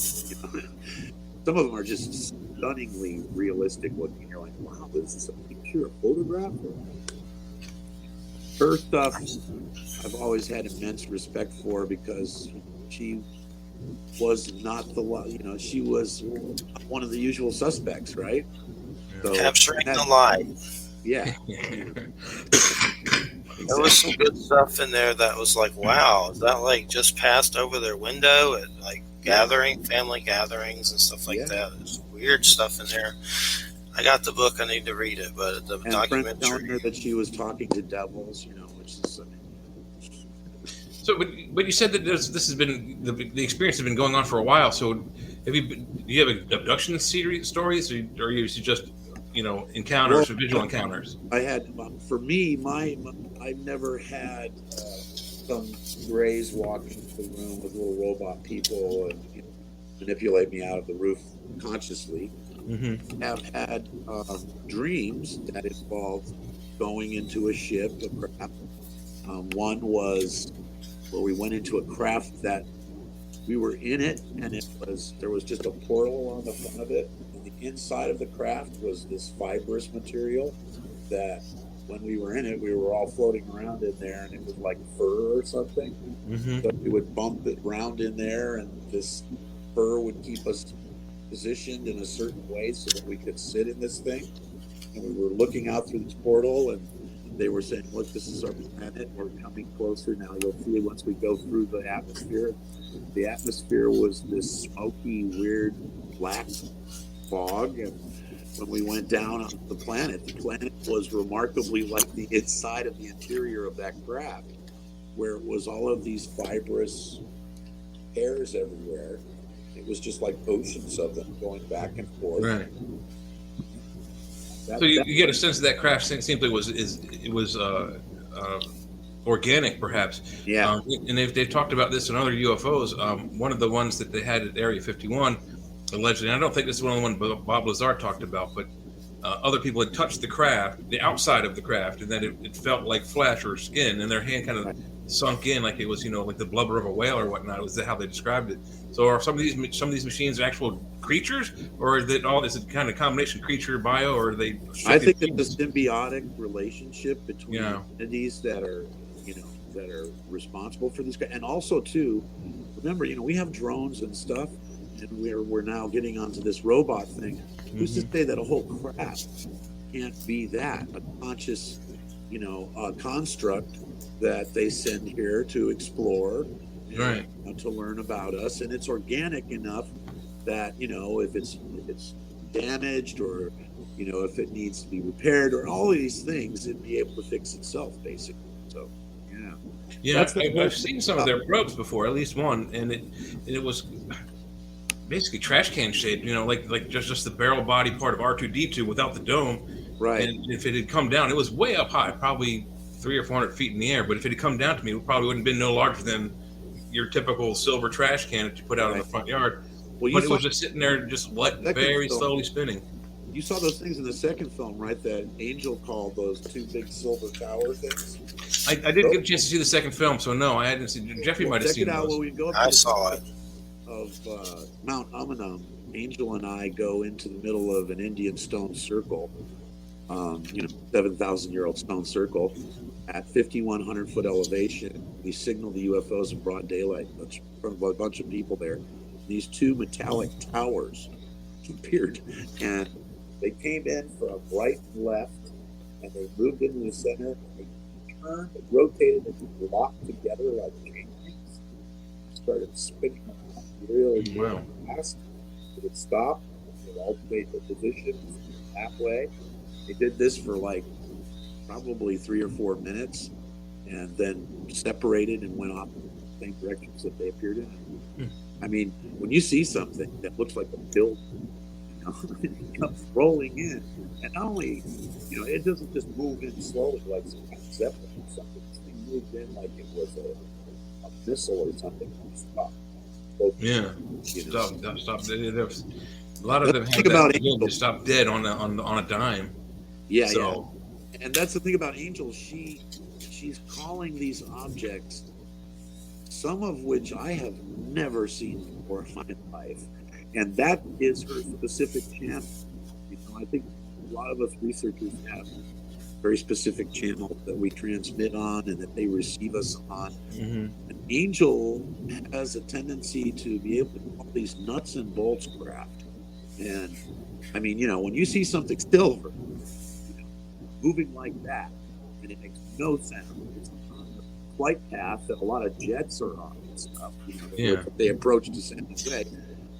some of them are just stunningly realistic looking. You're like, wow, is this a picture, a photograph? Her stuff, I've always had immense respect for because she was not she was one of the usual suspects, right? So, Capturing the light. Yeah. There was some good stuff in there that was like, wow, is that like just passed over their window at like family gatherings and stuff like that? There's weird stuff in there. I got the book, I need to read it, but the documentary. Telling her that she was talking to devils, which is. So, but you said that this has been the experience has been going on for a while. So, do you have abduction stories, or is it just encounters, visual encounters? I had, for me, I've never had some grays walk into the room with little robot people and manipulate me out of the roof consciously. Mm-hmm. Have had dreams that involved going into a ship, a craft. One was where we went into a craft that we were in it, and there was just a portal on the front of it. And the inside of the craft was this fibrous material that when we were in it, we were all floating around in there, and it was like fur or something. Mm-hmm. So we would bump it around in there, and this fur would keep us positioned in a certain way so that we could sit in this thing. And we were looking out through this portal, and they were saying, look, this is our planet. We're coming closer now. You'll see once we go through the atmosphere. The atmosphere was this smoky, weird, black fog. And when we went down on the planet was remarkably like the inside of the interior of that craft, where it was all of these fibrous hairs everywhere. It was just like oceans of them going back and forth. Right. So you get a sense of that craft simply was organic, perhaps. Yeah. And they've talked about this in other UFOs. One of the ones that they had at Area 51, allegedly, and I don't think this is one of the ones Bob Lazar talked about, but other people had touched the craft, the outside of the craft, and then it felt like flesh or skin, and their hand kind of sunk in like it was, like the blubber of a whale or whatnot. Was how they described it. So are some of these machines actual creatures, or is it kind of combination creature bio, or are they? I think it's a symbiotic relationship between entities that are responsible for these guys, and also too, remember, we have drones and stuff, and we're now getting onto this robot thing. Who's to say that a whole craft can't be that a conscious, construct that they send here to explore, right? To learn about us, and it's organic enough that if it's damaged or if it needs to be repaired or all of these things, it'd be able to fix itself basically. So I've seen some of their probes before, at least one, and it was basically trash can shaped, like just the barrel body part of R2D2 without the dome. Right. And if it had come down, it was way up high, probably 300 or 400 feet in the air. But if it had come down to me, it probably wouldn't have been no larger than your typical silver trash can that you put out in the front yard. Well, but it was just sitting there, just very slowly spinning. You saw those things in the second film, right? That Angel called those two big silver tower things. I didn't get a chance to see the second film, so no, I hadn't seen. Jeffrey might have seen those. Check it out when we go up. I saw it. Of Mount Amanam, Angel and I go into the middle of an Indian stone circle, 7,000-year-old stone circle at 5,100 foot elevation. We signal the UFOs in broad daylight in front of a bunch of people there. These two metallic towers appeared, and they came in from right and left, and they moved into the center, and they turned, rotated, and locked together like chain links. Started spinning around really fast. It would stop, it would alternate their positions halfway. They did this for probably 3 or 4 minutes, and then separated and went off in the same directions that they appeared in. I mean, when you see something that looks like a building, it comes rolling in, and not only, it doesn't just move in slowly like some kind of zeppelin or something. This thing moved in like it was a missile or something. Stop. Stop. A lot of them have that ability to stop dead on a dime. Yeah. And that's the thing about Angel. She's calling these objects some of which I have never seen before in my life. And that is her specific channel. I think a lot of us researchers have very specific channels that we transmit on and that they receive us on. An angel has a tendency to be able to do all these nuts and bolts craft. And I mean, when you see something silver moving like that, and it makes no sound, it's on the flight path that a lot of jets are on and stuff, they approach to San Jose.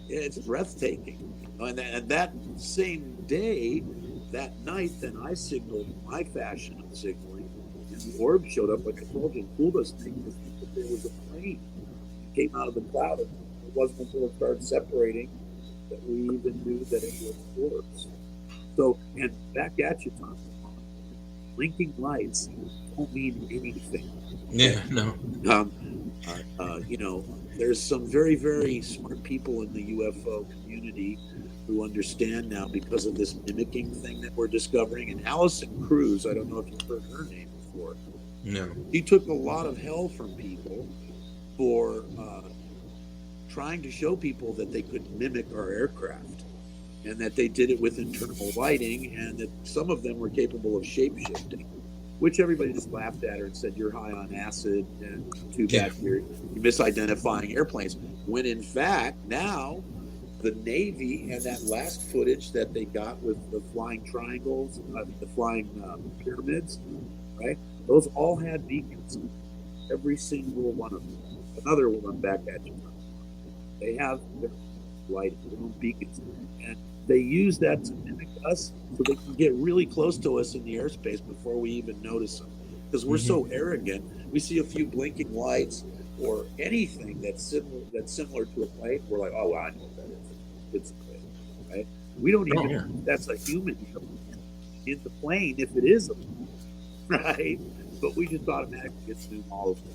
It's breathtaking. And that same day, that night, then I signaled my fashion of signaling, and the orb showed up, like I told you, and fooled us, thinking that there was a plane. It came out of the cloud, and it wasn't until it started separating that we even knew that it was orbs. So, and back at you, Tom, blinking lights don't mean anything. Yeah, no. There's some very, very smart people in the UFO community who understand now because of this mimicking thing that we're discovering. And Allison Cruz, I don't know if you've heard her name before. No. She took a lot of hell from people for trying to show people that they could mimic our aircraft and that they did it with internal lighting and that some of them were capable of shape-shifting, which everybody just laughed at her and said, you're high on acid and too bad you're misidentifying airplanes. When in fact, now the Navy and that last footage that they got with the flying triangles, the flying pyramids, right? Those all had beacons, every single one of them. Another one back at you. They have their light, their own beacons, and they use that to mimic us so they can get really close to us in the airspace before we even notice them. Because we're so arrogant, we see a few blinking lights or anything that's similar to a plane, we're like, oh, well, I know what that is. It's a plane, right? We don't even know if that's a human in the plane if it is a plane, right? But we just automatically assume all of it.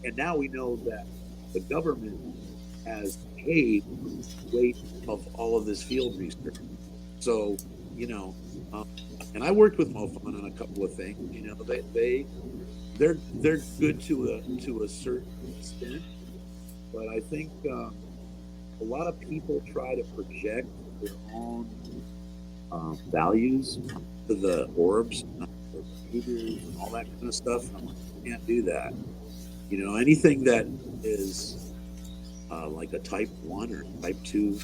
And now we know that the government has paid the weight of all of this field research. So, and I worked with MOFON on a couple of things. They're good to a certain extent, but I think a lot of people try to project their own values to the orbs, their behaviors, and all that kind of stuff. I'm like, you can't do that. Anything that is like a type 1 or type 2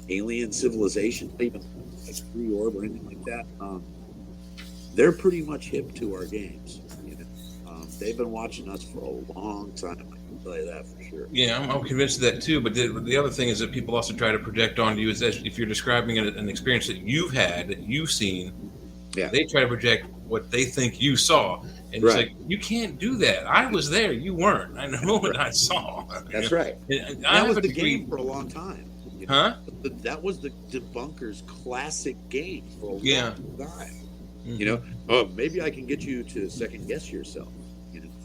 alien civilization, even like 3 orb or anything like that, they're pretty much hip to our games. They've been watching us for a long time. I can tell you that for sure. Yeah, I'm convinced of that too. But the other thing is that people also try to project onto you is that if you're describing an experience that you've had, that you've seen, they try to project what they think you saw. And it's like, you can't do that. I was there. You weren't. I know what I saw. That's right. That was the game for a long time. Huh? That was the debunker's classic game for a long time. Mm-hmm. Maybe I can get you to second guess yourself.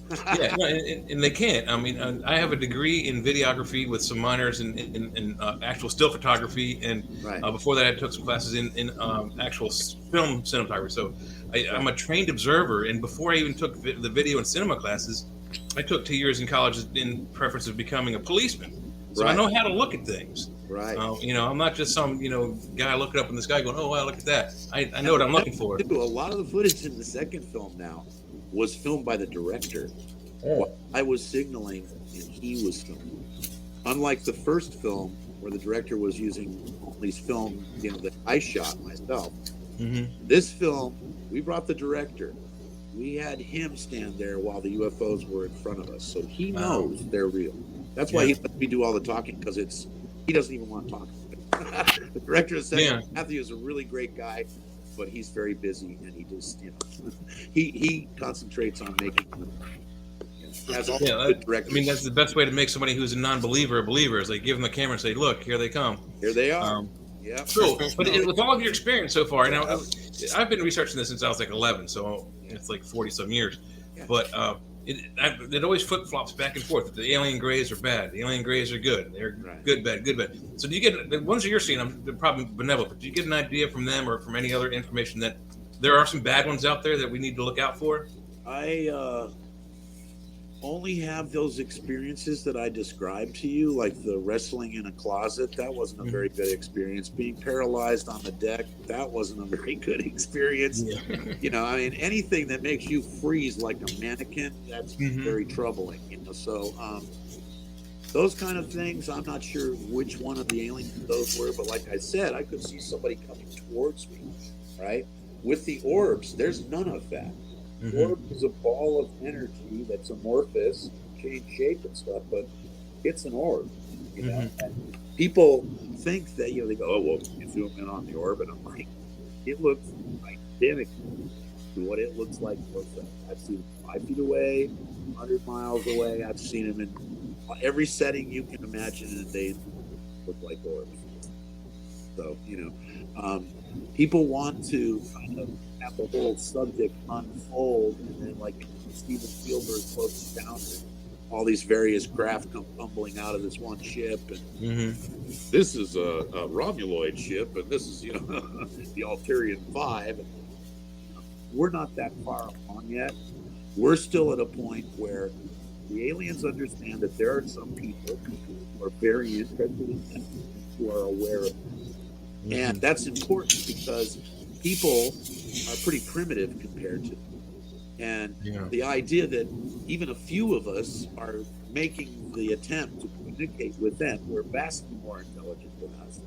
And they can't. I mean, I have a degree in videography with some minors in actual still photography, and before that, I took some classes in actual film cinematography. So I'm a trained observer, and before I even took the video and cinema classes, I took 2 years in college in preference of becoming a policeman. So I know how to look at things. Right. I'm not just some guy looking up in the sky going, oh wow, look at that. I know what I'm looking for. A lot of the footage in the second film now was filmed by the director. I was signaling and he was filming. Unlike the first film where the director was using all these film, that I shot myself. Mm-hmm. This film, we brought the director. We had him stand there while the UFOs were in front of us. So he knows they're real. That's why he lets me do all the talking, because he doesn't even want to talk. The director said Matthew is a really great guy, but he's very busy and he just, he concentrates on making. That's the best way to make somebody who's a non-believer a believer is like give them the camera and say, "Look, here they come. Here they are." Cool. But with all of your experience so far, now I've been researching this since I was like 11, so it's like 40 some years. Yeah. But it always flip flops back and forth. The alien grays are bad. The alien grays are good. They're good, bad, good, bad. So do you get the ones that you're seeing? They're probably benevolent. But do you get an idea from them or from any other information that there are some bad ones out there that we need to look out for? only have those experiences that I described to you, like the wrestling in a closet. That wasn't a very good experience. Being paralyzed on the deck, that wasn't a very good experience. Yeah. You know, I mean, anything that makes you freeze like a mannequin, that's very troubling. You know, so those kind of things, I'm not sure which one of the aliens those were, but like I said, I could see somebody coming towards me, right? With the orbs, there's none of that. Orb is a ball of energy that's amorphous, change shape and stuff, but it's an orb, you know. And people think that, you know, they go, oh, well, you zoom in on the orb, and I'm like, it looks identical to what it looks like. I've seen it 5 feet away, 100 miles away. I've seen them in every setting you can imagine, and they look like orbs. So, you know, people want to kind of have the whole subject unfold, and then, like Steven Spielberg floats down, and all these various craft come tumbling out of this one ship, and this is a Romuloid ship, and this is, you know, the Alterian 5. We're not that far along yet. We're still at a point where the aliens understand that there are some people who are very interested in them, who are aware of them. And that's important because people are pretty primitive compared to them. And the idea that even a few of us are making the attempt to communicate with them, who are vastly more intelligent than us,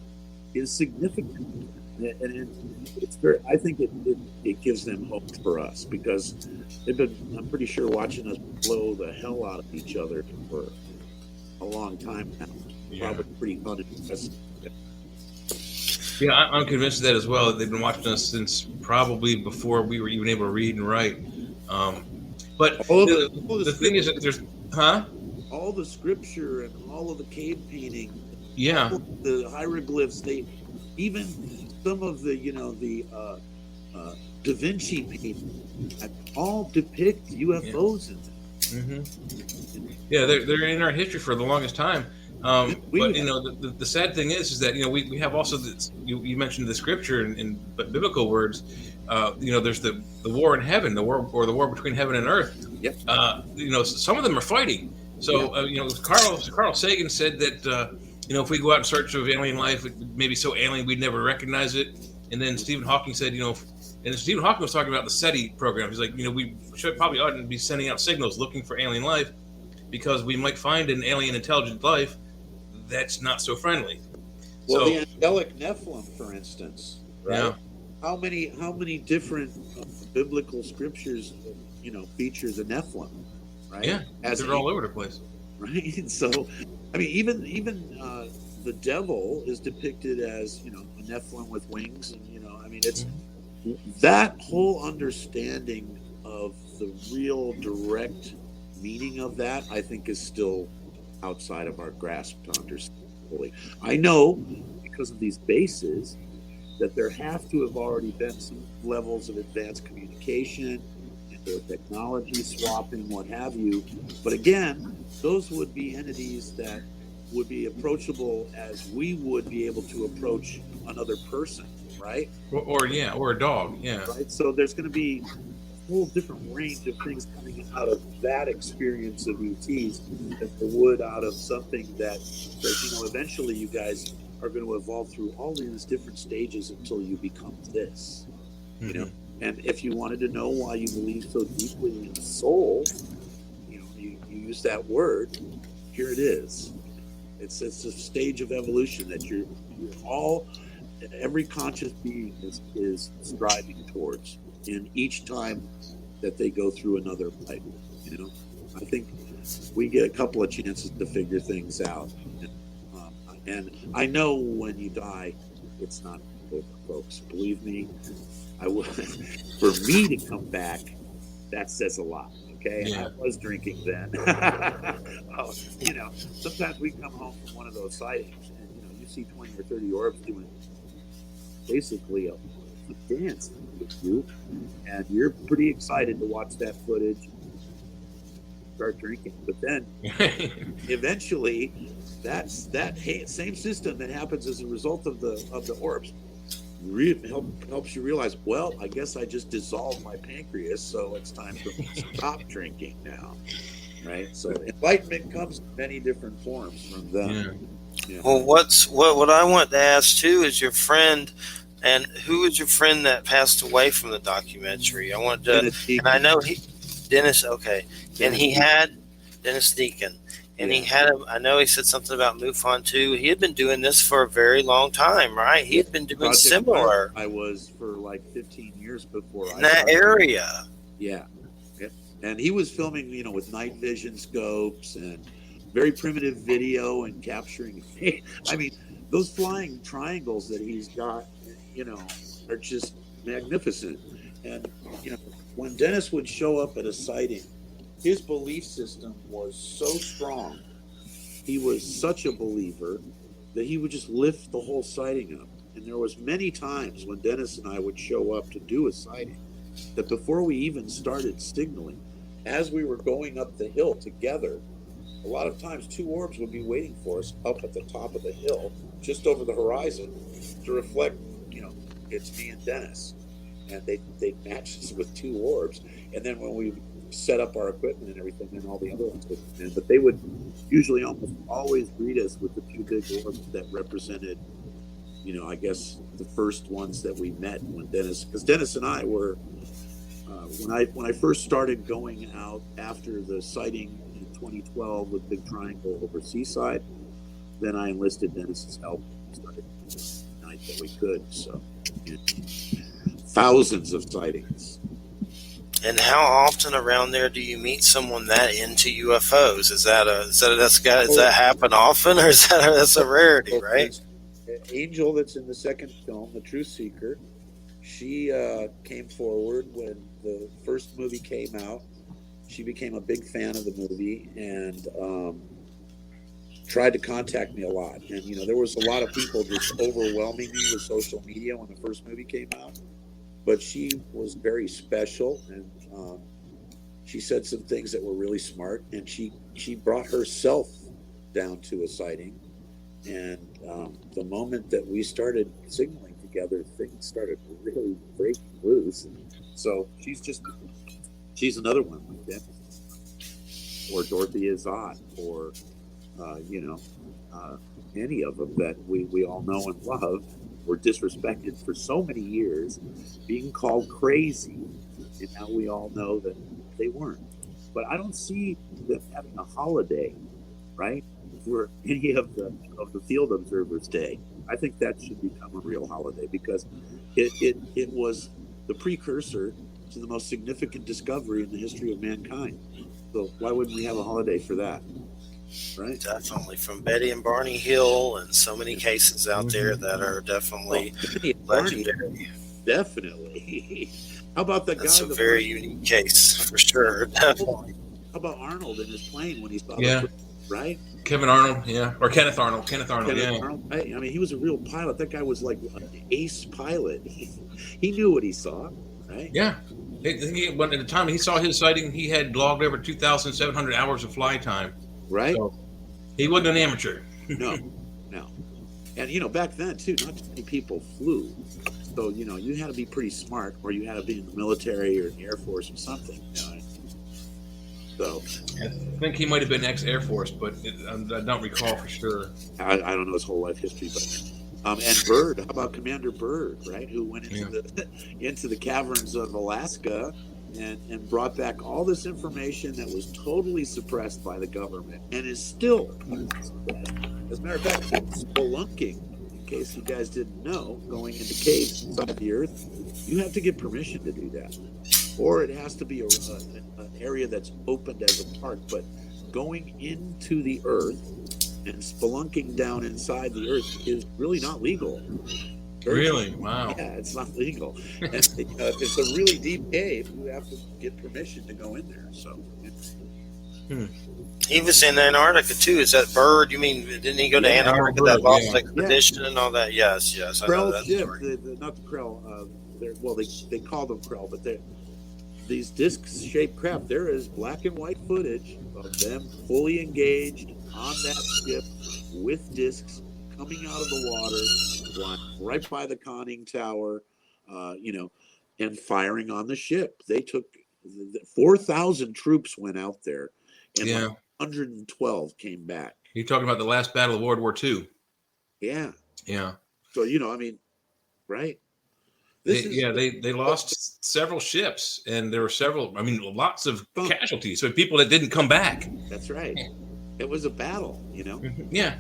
is significant. And it's very, I think it gives them hope for us, because they've been, I'm pretty sure, watching us blow the hell out of each other for a long time now. Probably pretty uninteresting. Yeah, I'm convinced of that as well. They've been watching us since probably before we were even able to read and write. But the thing is that there's, all the scripture and all of the cave painting, the hieroglyphs, they even some of the, you know, the Da Vinci painting, all depict UFOs in them. Yeah, they're in our history for the longest time. But you know, the sad thing is that, you know, we have also this, you mentioned the scripture in biblical words. You know, there's the war in heaven, the war between heaven and earth. Yep. You know, some of them are fighting. So you know, Carl Sagan said that you know, if we go out in search of alien life, it may be so alien we'd never recognize it. And then Stephen Hawking said, you know, and Stephen Hawking was talking about the SETI program. He's like, you know, we probably ought to be sending out signals looking for alien life, because we might find an alien intelligent life that's not so friendly. Well, the angelic Nephilim, for instance, right? Yeah. How many different biblical scriptures, you know, feature the Nephilim, right? Yeah, they're all over the place, right? So, I mean, even the devil is depicted as, you know, a Nephilim with wings, and, you know, I mean, it's that whole understanding of the real direct meaning of that, I think, is still outside of our grasp to understand fully. I know, because of these bases, that there have to have already been some levels of advanced communication, technology swapping, what have you. But again, those would be entities that would be approachable as we would be able to approach another person, right? Or a dog, Right. So there's going to be a whole different range of things coming out of that experience of ETs that there would out of something that, you know, eventually you guys are going to evolve through all these different stages until you become this, you know. And if you wanted to know why you believe so deeply in the soul, you know, you use that word. Here it is. It's a stage of evolution that you're all, every conscious being is striving towards in each time that they go through another life. You know, I think we get a couple of chances to figure things out, and I know when you die, it's not over, folks. Believe me. I will. For me to come back, that says a lot. Okay, I was drinking then. You know, sometimes we come home from one of those sightings, and, you know, you see 20 or 30 orbs doing basically a dance with you, and you're pretty excited to watch that footage. Start drinking, but then eventually, that's that same system that happens as a result of the orbs. Helps you realize, well, I guess I just dissolved my pancreas, so it's time to stop drinking now. right? So enlightenment comes in many different forms from them. Yeah. Yeah. Well, what I want to ask too is your friend, and who is your friend that passed away from the documentary? I want to, Dennis and I know Dennis. Okay, and Dennis he had Dennis Deacon, and he Yeah. had. I know he said something about MUFON too. He had been doing this for a very long time, right? He had been doing Project similar I was for like 15 years before in I that started. area. Yeah. Yep. And he was filming, with night vision scopes and very primitive video and capturing. I mean, those flying triangles that he's got, are just magnificent. And, when Dennis would show up at a sighting, his belief system was so strong. He was such a believer that he would just lift the whole sighting up. And there was many times when Dennis and I would show up to do a sighting that before we even started signaling, as we were going up the hill together, a lot of times 2 orbs would be waiting for us up at the top of the hill, just over the horizon, to reflect, it's me and Dennis. And they'd match us with 2 orbs. And then when we set up our equipment and everything, then all the other ones would come in. But they would usually almost always greet us with the 2 big orbs that represented, I guess the first ones that we met because Dennis and I were, when I first started going out after the sighting in 2012 with Big Triangle over Seaside, then I enlisted Dennis's help and started the night that we could. So, thousands of sightings. And how often around there do you meet someone that into UFOs? Does that happen often, or that's a rarity, right? Angel, that's in the second film, The Truth Seeker, she came forward when the first movie came out. She became a big fan of the movie and tried to contact me a lot. And there was a lot of people just overwhelming me with social media when the first movie came out. But she was very special, and she said some things that were really smart. And she brought herself down to a sighting. And the moment that we started signaling together, things started really breaking loose. So she's another one like that, or Dorothy Azad, or any of them that we all know and love, were disrespected for so many years, being called crazy, and now we all know that they weren't. But I don't see them having a holiday, right, for any of the Field Observers Day. I think that should become a real holiday because it was the precursor to the most significant discovery in the history of mankind. So why wouldn't we have a holiday for that? Right? Definitely, from Betty and Barney Hill, and so many cases out there that are definitely legendary. Definitely. How about the That's guy? a very unique case for sure. Definitely. How about Arnold in his plane when he saw Yeah. right? Kevin Arnold, yeah, or Kenneth Arnold. Arnold, I mean, he was a real pilot. That guy was like an ace pilot. He knew what he saw, right? Yeah. But at the time he saw his sighting, he had logged over 2,700 hours of flight time. Right. So he wasn't an amateur. No. And back then too, not too many people flew. So you had to be pretty smart, or you had to be in the military or in the Air Force or something. So I think he might have been ex-Air Force, but I don't recall for sure. I don't know his whole life history, but and Byrd, how about Commander Byrd, right? Who went into the caverns of Alaska and brought back all this information that was totally suppressed by the government and is still suppressed. As a matter of fact, spelunking, in case you guys didn't know, going into caves inside the earth, you have to get permission to do that. Or it has to be an area that's opened as a park. But going into the earth and spelunking down inside the earth is really not legal. Really? Wow. Yeah, it's not legal. And if it's a really deep cave, you have to get permission to go in there. So. He was in Antarctica too. Is that Byrd? You mean didn't he go to Antarctica, that lost expedition and all that? Yes. Krell ship, not the Krell. They call them Krell, but these disc-shaped craft. There is black and white footage of them fully engaged on that ship with discs coming out of the water, flying right by the conning tower, and firing on the ship. They took 4,000 troops went out there and like 112 came back. You're talking about the last battle of World War II. Yeah. Yeah. So, I mean, right? They lost several ships, and there were lots of casualties. So people that didn't come back. That's right. It was a battle, Yeah.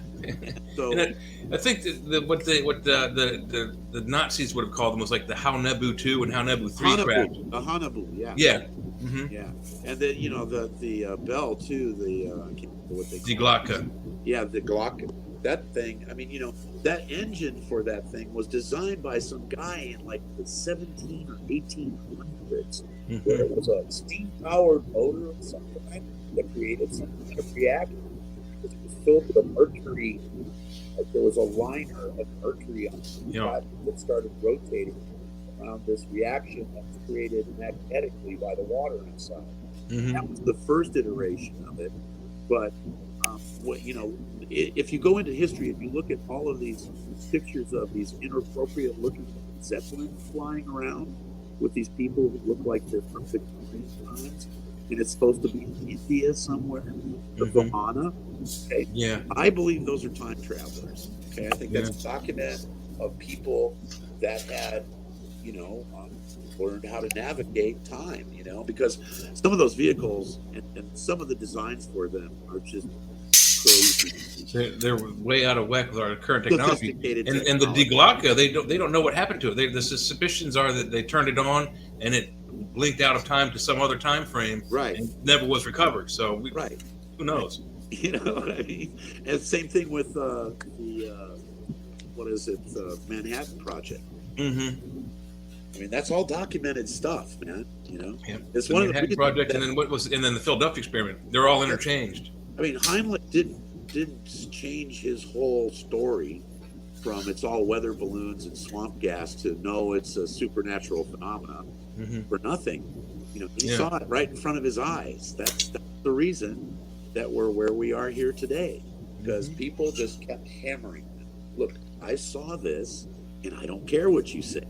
So and I think what the Nazis would have called them was like the Haunebu 2 and Haunebu 3 craft. The Haunebu, yeah. Yeah. Yeah. And then the bell too, I can't remember what they call Die Glocke. it. Yeah, the Glocke. That thing, I mean, that engine for that thing was designed by some guy in like the 17 or 1800s. Where it was a steam-powered motor of some kind that created some kind of reactor. It was filled with a mercury. Like there was a liner of mercury on the side that started rotating around this reaction that was created magnetically by the water inside. That was the first iteration of it. But if you go into history and you look at all of these pictures of these inappropriate looking zeppelins flying around with these people who look like they're from Victorian times, and it's supposed to be in India somewhere, the Vimana. Okay, I believe those are time travelers. Okay, I think that's a document of people that had, learned how to navigate time. Because some of those vehicles and some of the designs for them are just crazy. They're way out of whack with our current technology. And the Die Glocke, they don't know what happened to it. The suspicions are that they turned it on and it blinked out of time to some other time frame, and never was recovered. So who knows? You know what I mean? And same thing with the Manhattan Project. I mean, that's all documented stuff, man. It's one of the Manhattan Project, and then the Philadelphia experiment. They're all interchanged. I mean, Heinlein didn't change his whole story from it's all weather balloons and swamp gas to no, it's a supernatural phenomenon for nothing. He saw it right in front of his eyes. That's the reason that we're where we are here today, because people just kept hammering. Look, I saw this, and I don't care what you say.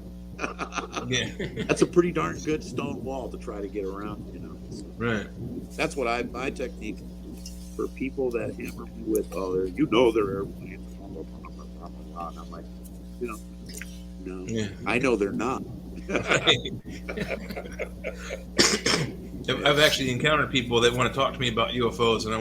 That's a pretty darn good stone wall to try to get around. Right. That's what my technique for people that hammer me with, they're airplanes. And I'm like, no, I know they're not. I've actually encountered people that want to talk to me about UFOs, and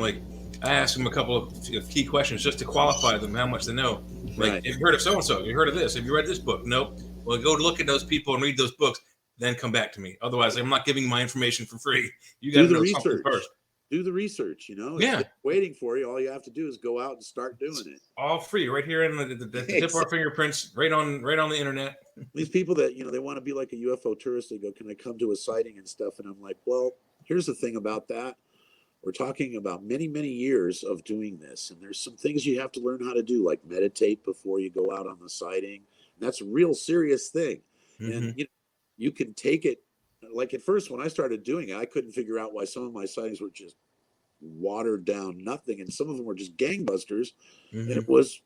I ask them a couple of key questions just to qualify them, how much they know. Like, have you heard of so-and-so? Have you heard of this? Have you read this book? Nope. Well, go look at those people and read those books, then come back to me. Otherwise, I'm not giving you my information for free. You got to know something first. Do the research, It's waiting for you. All you have to do is go out and start doing it. All free, right here in the tip of our fingerprints, right on the internet. These people that, they want to be like a UFO tourist, they go, can I come to a sighting and stuff? And I'm like, well, here's the thing about that. We're talking about many, many years of doing this. And there's some things you have to learn how to do, like meditate before you go out on the sighting. And that's a real serious thing. And, you can take it. Like at first, when I started doing it, I couldn't figure out why some of my sightings were just watered down nothing, and some of them were just gangbusters. And it was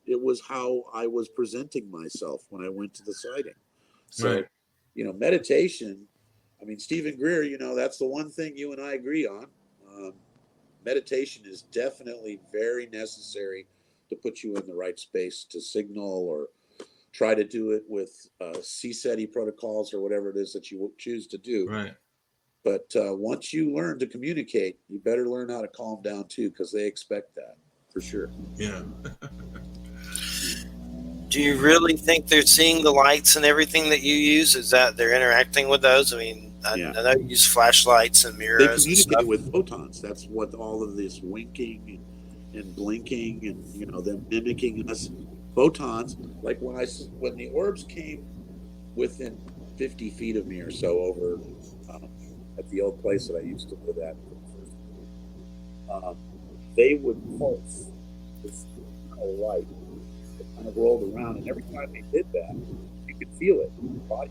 how I was presenting myself when I went to the sighting. So, meditation. I mean, Stephen Greer, that's the one thing you and I agree on. Meditation is definitely very necessary to put you in the right space to signal or try to do it with CSETI protocols or whatever it is that you choose to do. Right. But once you learn to communicate, you better learn how to calm down too, because they expect that for sure. Yeah. Do you really think they're seeing the lights and everything that you use? Is that they're interacting with those? I mean, I know you use flashlights and mirrors. They communicate with photons. That's what all of this winking and blinking and them mimicking us. Photons, like when the orbs came within 50 feet of me or so over at the old place that I used to live at, they would pulse this kind of light that kind of rolled around, and every time they did that, you could feel it in your body.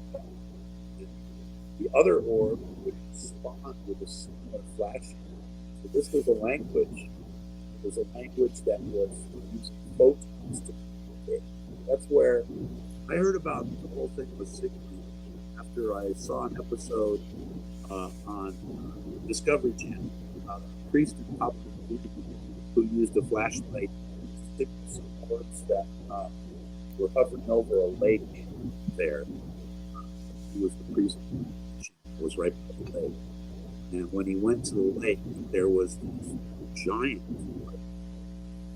The other orb would respond with a similar flashing. So this was a language. It was a language that was using photons to. That's where I heard about the whole thing with Sigma after I saw an episode on Discovery Channel about a priest in Papua who used a flashlight to stick some orbs that were hovering over a lake there. He was the priest that was right by the lake. And when he went to the lake, there was this giant,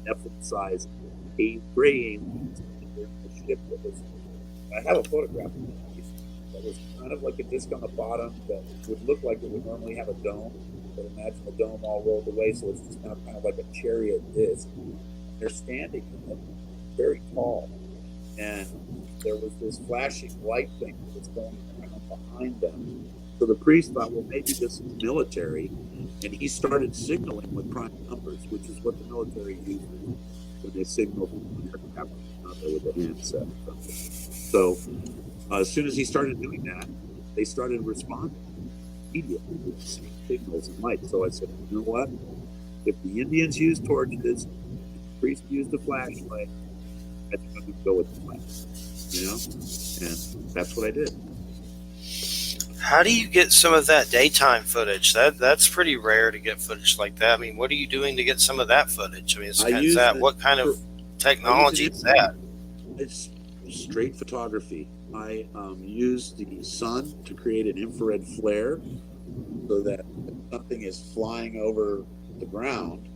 Nephilim-sized gray aliens in the ship that was. I have a photograph of it. That was kind of like a disc on the bottom that would look like it would normally have a dome. But imagine the dome all rolled away, so it's just kind of like a chariot disc. They're standing in it, very tall, and there was this flashing light thing that was going around behind them. So the priest thought, well, maybe this is military, and he started signaling with prime numbers, which is what the military uses when they signal from an aircraft with a handset. So as soon as he started doing that, they started responding immediately with the same signals and lights. So I said, you know what? If the Indians used torches, if the priest used a flashlight, I think I'm going to go with the flash, you know? And that's what I did. How do you get some of that daytime footage? That's pretty rare to get footage like that. I mean, what are you doing to get some of that footage? I mean, what kind of technology is that? It's straight photography. I use the sun to create an infrared flare so that if something is flying over the ground,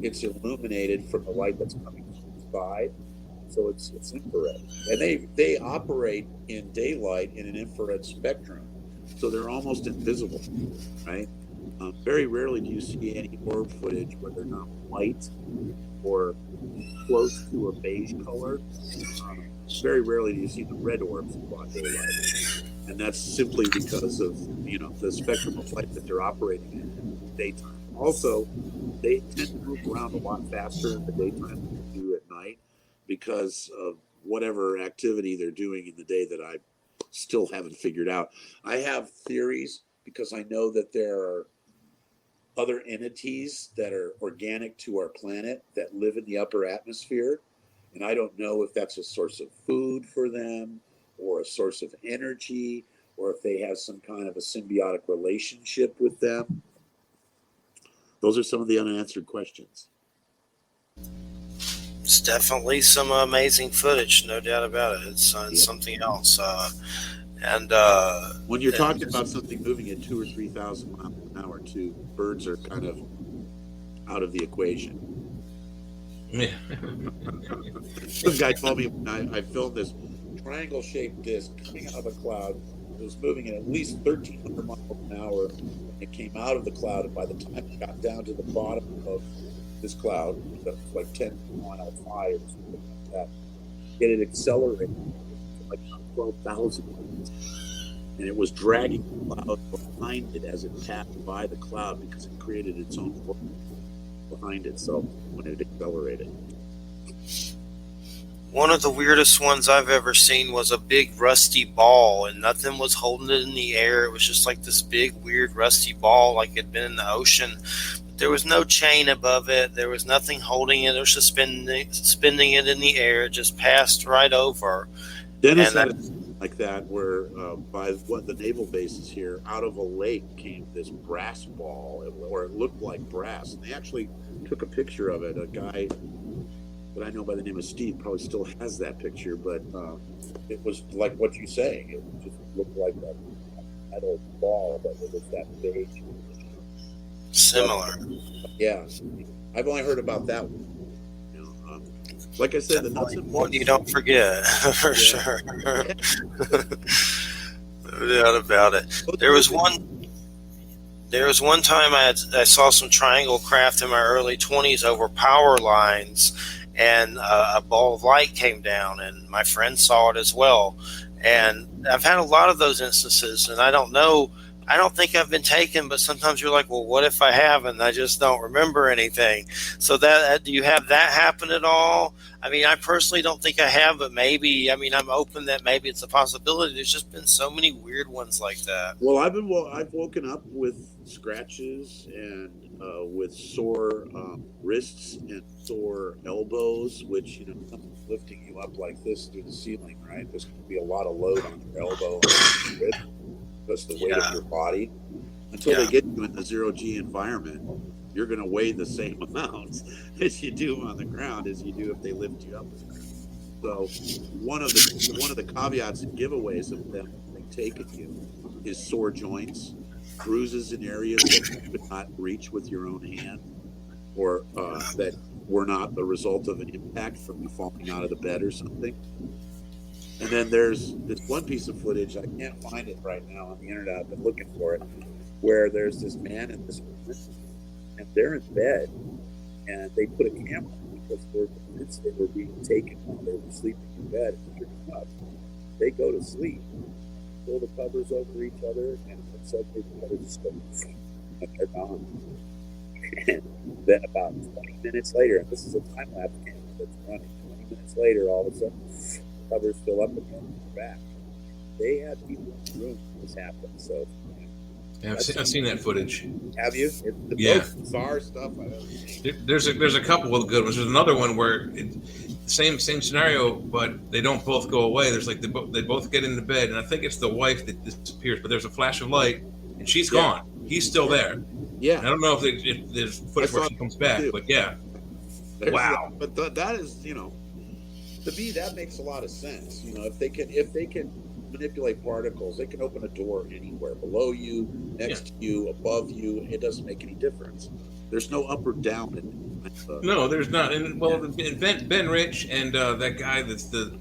it's illuminated from the light that's coming from the side. So it's infrared. And they operate in daylight in an infrared spectrum. So they're almost invisible, right? Very rarely do you see any orb footage where they're not white or close to a beige color. Very rarely do you see the red orbs in broad daylight, and that's simply because of the spectrum of light that they're operating in the daytime. Also, they tend to move around a lot faster in the daytime than they do at night because of whatever activity they're doing in the day that I still haven't figured out. I have theories because I know that there are other entities that are organic to our planet that live in the upper atmosphere. And I don't know if that's a source of food for them or a source of energy or if they have some kind of a symbiotic relationship with them. Those are some of the unanswered questions. It's definitely some amazing footage, no doubt about it. It's something else. When you're talking about something moving at 2,000 or 3,000 miles an hour, too, birds are kind of out of the equation. Yeah. Some guy told me I filmed this triangle-shaped disc coming out of a cloud. It was moving at least 1,300 miles an hour. It came out of the cloud, and by the time it got down to the bottom of this cloud, that was like 10 miles high or something like that, it had accelerated to like 12,000 miles. And it was dragging the cloud behind it as it passed by the cloud because it created its own orbit behind itself when it accelerated. One of the weirdest ones I've ever seen was a big rusty ball, and nothing was holding it in the air. It was just like this big, weird, rusty ball, like it had been in the ocean. But there was no chain above it. There was nothing holding it or suspending it in the air. It just passed right over. Dennis had it like that, where by one of the naval bases here, out of a lake came this brass ball, or it looked like brass. And they actually took a picture of it. A guy that I know by the name of Steve probably still has that picture, but it was like what you say. It just looked like a metal ball, but it was that beige. Similar. Yeah. I've only heard about that one. Like I said, the nuts and bolts. You don't forget, for sure. No doubt about it. There was one time I saw some triangle craft in my early 20s over power lines, and a ball of light came down, and my friend saw it as well. And I've had a lot of those instances, and I don't think I've been taken, but sometimes you're like, well, what if I haven't? I just don't remember anything. So do you have that happen at all? I mean, I personally don't think I have, but maybe, I'm open that maybe it's a possibility. There's just been so many weird ones like that. Well, I've woken up with scratches and with sore wrists and sore elbows, which, something's lifting you up like this through the ceiling, right? There's going to be a lot of load on your elbow and your wrist. Because the weight of your body, until they get you in the 0G environment, you're going to weigh the same amount as you do on the ground as you do if they lift you up. So one of the caveats and giveaways of them taking you is sore joints, bruises in areas that you could not reach with your own hand, or that were not the result of an impact from you falling out of the bed or something. And then there's this one piece of footage, I can't find it right now on the internet, I've been looking for it, where there's this man and this woman, and they're in bed, and they put a camera on because they were being taken while they were sleeping in bed. And sure enough, they go to sleep, pull the covers over each other, and suddenly the covers just go, and they're gone. And then about 20 minutes later, and this is a time-lapse camera that's running, 20 minutes later, all of a sudden, covers fill up again and they're back. They had people in the room when this happened. So yeah, I've seen that footage. have you? It's the most bizarre stuff I've ever seen. There's a couple of good ones. There's another one where same scenario, but they don't both go away. There's like they both get into bed, and I think it's the wife that disappears. But there's a flash of light, and she's gone. He's still there. Yeah. And I don't know if there's footage where she comes back, but yeah. Wow. But that is, to me, that makes a lot of sense. If they can manipulate particles, they can open a door anywhere, below you, next to you, above you. It doesn't make any difference. There's no up or down in it. No, there's not. And Ben Rich and that guy that's the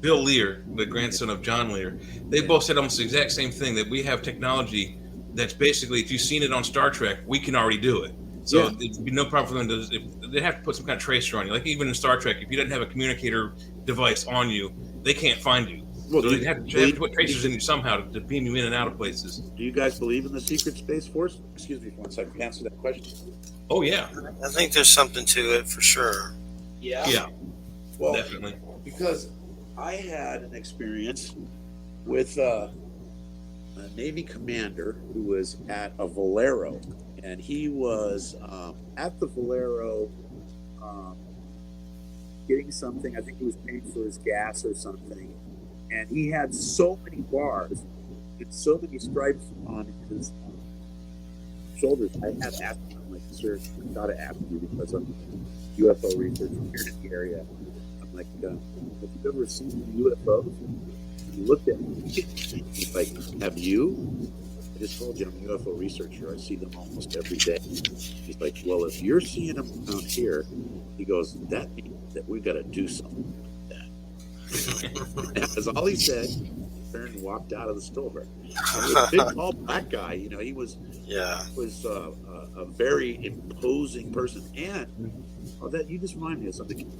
Bill Lear, the grandson of John Lear, they both said almost the exact same thing, that we have technology that's basically, if you've seen it on Star Trek, we can already do it. So it'd be no problem for them they have to put some kind of tracer on you. Like even in Star Trek, if you didn't have a communicator device on you, they can't find you. Well, so they have to put tracers in you somehow to beam you in and out of places. Do you guys believe in the secret space force? Excuse me for 1 second. Answer that question. Oh yeah, I think there's something to it for sure. Yeah. Well, definitely. Because I had an experience with a Navy commander who was at a Valero, and he was at the Valero getting something. I think he was paying for his gas or something, and he had so many bars and so many stripes on his shoulders. I had asked him, I'm like, sir, I've got to ask you because I'm a UFO researcher here in the area. I'm like, have you ever seen UFOs? And he looked at me. He's like, have you? I just told you I'm a UFO researcher. I see them almost every day. He's like, well, if you're seeing them around here, he goes, that means that we've got to do something with that. That's all he said. He turned and walked out of the store. A big, tall black guy. He was a very imposing person. And that you just remind me of something.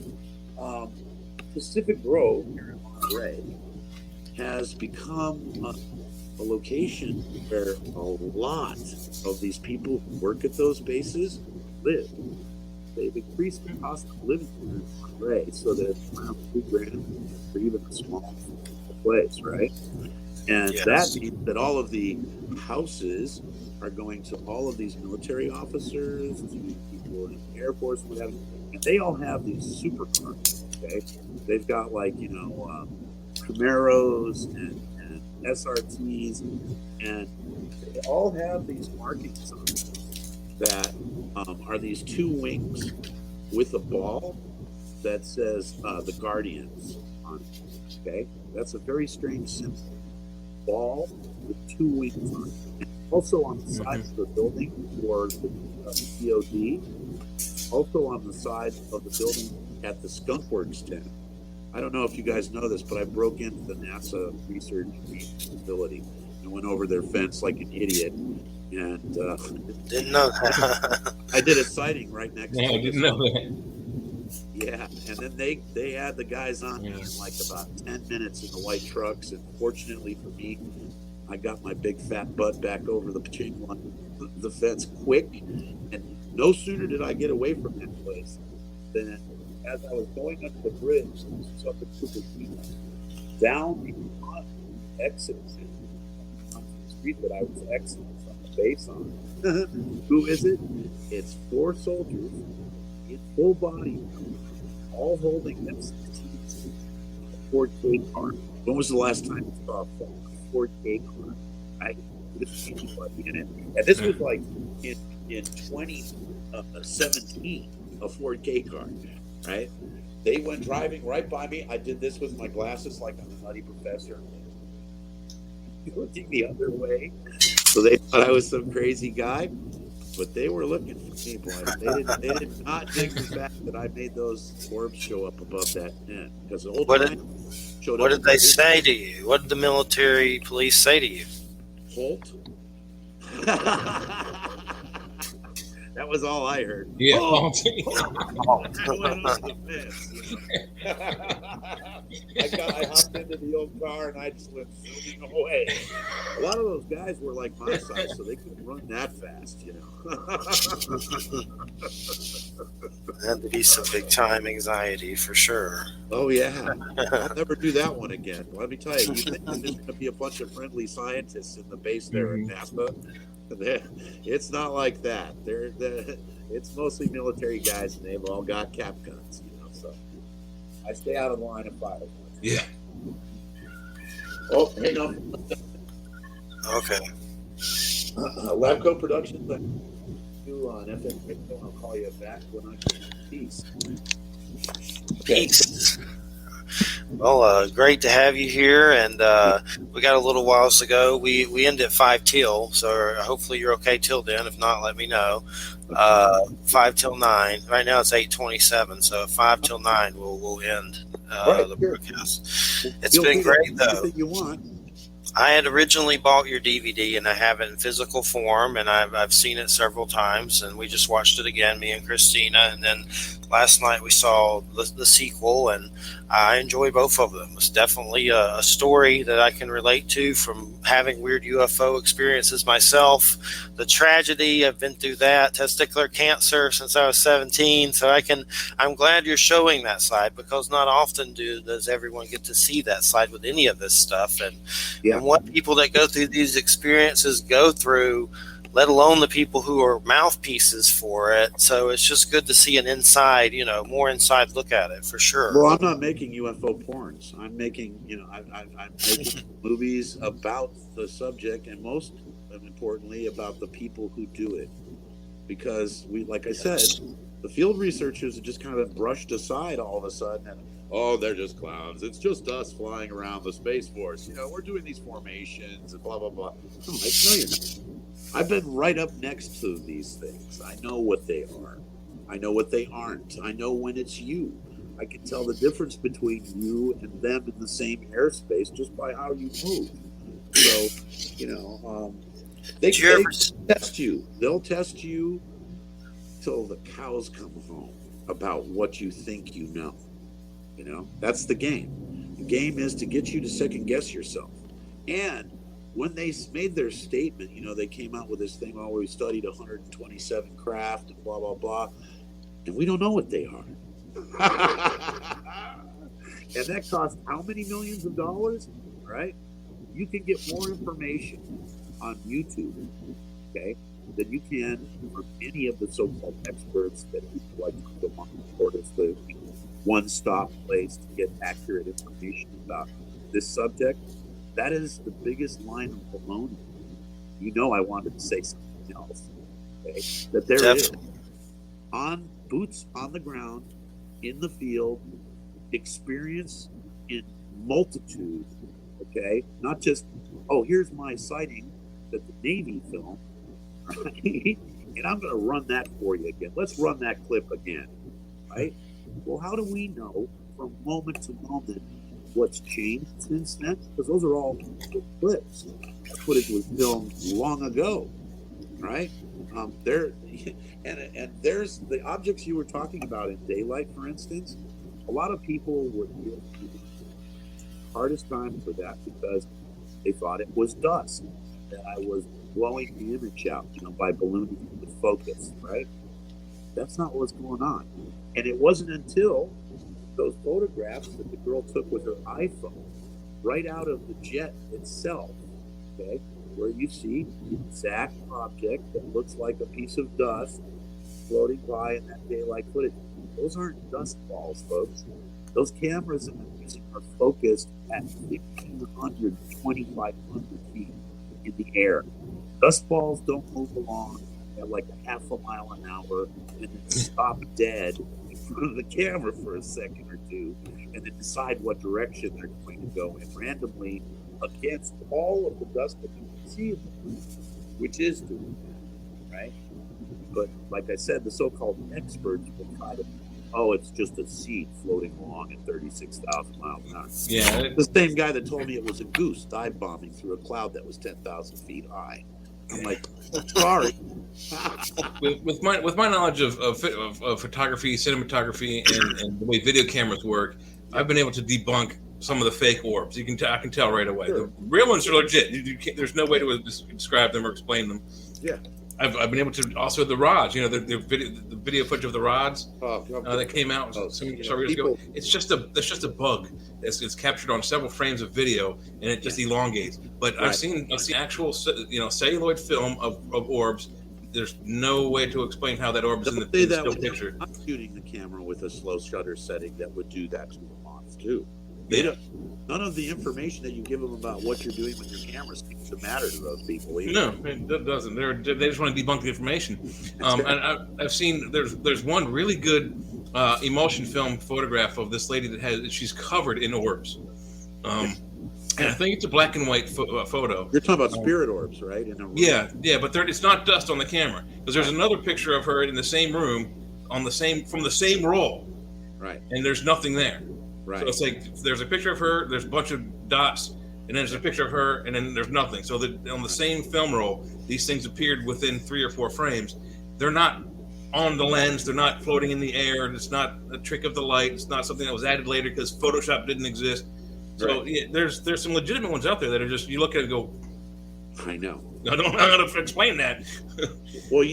Pacific Grove here in Monterey has become a location where a lot of these people who work at those bases live. They've increased the cost of living here in Monterey so that it's around $2,000 for even a small place, right? And that means that all of the houses are going to all of these military officers, to people in the Air Force, and whatever, and they all have these supercars. Okay, they've got Camaros and SRTs, and they all have these markings on them that are these two wings with a ball that says the Guardians on it. Okay, that's a very strange symbol. Ball with two wings on it. And also on the side of the building for the DOD, also on the side of the building at the Skunk Works tent. I don't know if you guys know this, but I broke into the NASA research facility and went over their fence like an idiot. And didn't know that. I did a sighting right next to it. I didn't know that. Yeah, and then they had the guys on me in like about 10 minutes in the white trucks, and fortunately for me, I got my big fat butt back over the chain on the fence quick, and no sooner did I get away from that place than as I was going under the bridge, something took me down the exit onto the street that I was exiting from the base on. Who is it? It's 4 soldiers in full body, all holding them 16 4K car. When was the last time you saw a 4K car? Right? anybody in it. And this was like in 2017, a Ford K car, right? They went driving right by me. I did this with my glasses like I'm a nutty professor, looking the other way. So they thought I was some crazy guy, but they were looking for me, boy. They did not dig the fact that I made those orbs show up above that tent, because the old man showed up. What did they say to you? What did the military police say to you? Halt. That was all I heard. Yeah. Oh, I went on the fence, I hopped into the old car and I just went zooming away. A lot of those guys were like my size, so they couldn't run that fast, Had to be some big time anxiety for sure. Oh yeah, I'll never do that one again. Let me tell you, you think there's going to be a bunch of friendly scientists in the base there at NASA? It's not like that. It's mostly military guys, and they've all got cap guns, So I stay out of the line of fire. Yeah. Oh, hang on. Okay. Labco Productions. You on FM Radio. I'll call you back when I can. Peace. Peace. Well, great to have you here, and we got a little whiles to go. We end at 5 till, so hopefully you're okay till then. If not, let me know. 5 till 9. Right now it's 8:27, so 5 till 9 we'll end the broadcast. It's been great though. You want. I had originally bought your DVD, and I have it in physical form, and I've seen it several times, and we just watched it again, me and Christina, and then last night we saw the sequel, and I enjoy both of them. It's definitely a story that I can relate to from having weird UFO experiences myself. The tragedy, I've been through that, testicular cancer since I was 17, so I'm glad you're showing that side, because not often does everyone get to see that side with any of this stuff, and what people that go through these experiences go through, let alone the people who are mouthpieces for it. So it's just good to see an inside, more inside look at it for sure. Well, I'm not making UFO porns. I'm making, I'm making movies about the subject, and most importantly about the people who do it. Because like I said, the field researchers have just kind of been brushed aside all of a sudden, and they're just clowns. It's just us flying around the Space Force. We're doing these formations and blah blah blah. I'm like, no, you're not. I've been right up next to these things. I know what they are. I know what they aren't. I know when it's you. I can tell the difference between you and them in the same airspace just by how you move. So, they test you. They'll test you till the cows come home about what you think you know. That's the game. The game is to get you to second guess yourself. And when they made their statement, they came out with this thing, we studied 127 craft and blah, blah, blah. And we don't know what they are. And that cost how many millions of dollars, right? You can get more information on YouTube, okay, than you can from any of the so-called experts that people like to come on board as the one-stop place to get accurate information about this subject. That is the biggest line of baloney. I wanted to say something else. Okay? That there is on boots on the ground, in the field, experience in multitude. Okay, not just here's my sighting that the Navy filmed, right? And I'm going to run that for you again. Let's run that clip again, right? Well, how do we know from moment to moment what's changed since then? Because those are all clips. That footage was filmed long ago, right? There's the objects you were talking about in daylight, for instance. A lot of people would give the hardest time for that because they thought it was dust, that I was blowing the image out, by ballooning the focus, right? That's not what's going on. And it wasn't until those photographs that the girl took with her iPhone right out of the jet itself, okay, where you see the exact object that looks like a piece of dust floating by in that daylight footage. Those aren't dust balls, folks. Those cameras that I'm using are focused at 1,500, 2,500 feet in the air. Dust balls don't move along at like a half a mile an hour and then stop dead in front of the camera for a second or two and then decide what direction they're going to go in randomly against all of the dust that you can see, which is doing that, right? But like I said, the so-called experts will try to, oh, it's just a seed floating along at 36,000 miles an hour. Yeah. The same guy that told me it was a goose dive bombing through a cloud that was 10,000 feet high. I'm like, sorry. with my knowledge of photography, cinematography, and the way video cameras work, I've been able to debunk some of the fake orbs. I can tell right away. Sure. The real ones are legit. There's no way to describe them or explain them. Yeah. I've been able to also the rods. You know, the video footage of the rods that came out several years ago. It's just a bug. It's captured on several frames of video, and it just elongates. But right. I've seen actual celluloid film of orbs. There's no way to explain how that orb is in the still picture. I'm shooting the camera with a slow shutter setting that would do that to the moths too. None of the information that you give them about what you're doing with your cameras seems to matter to those people. Either. No, it doesn't. They just want to debunk the information. And I've seen there's one really good emulsion film photograph of this lady she's covered in orbs. And I think it's a black and white photo. You're talking about spirit orbs, right? Yeah, but it's not dust on the camera because there's another picture of her in the same room from the same roll, right? And there's nothing there. Right. So it's like there's a picture of her, there's a bunch of dots, and then there's a picture of her, and then there's nothing. So on the same film roll, these things appeared within 3 or 4 frames. They're not on the lens. They're not floating in the air. It's not a trick of the light. It's not something that was added later because Photoshop didn't exist. So yeah, there's some legitimate ones out there that are just, you look at it and go, I know. I don't know how to explain that. Well,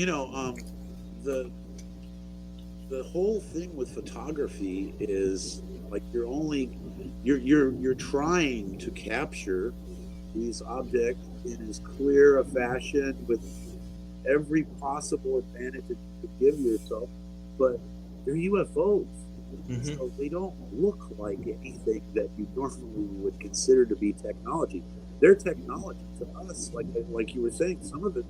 the whole thing with photography is like you're trying to capture these objects in as clear a fashion with every possible advantage that you could give yourself, but they're UFOs. Mm-hmm. So they don't look like anything that you normally would consider to be technology. They're technology to us, like you were saying. Some of it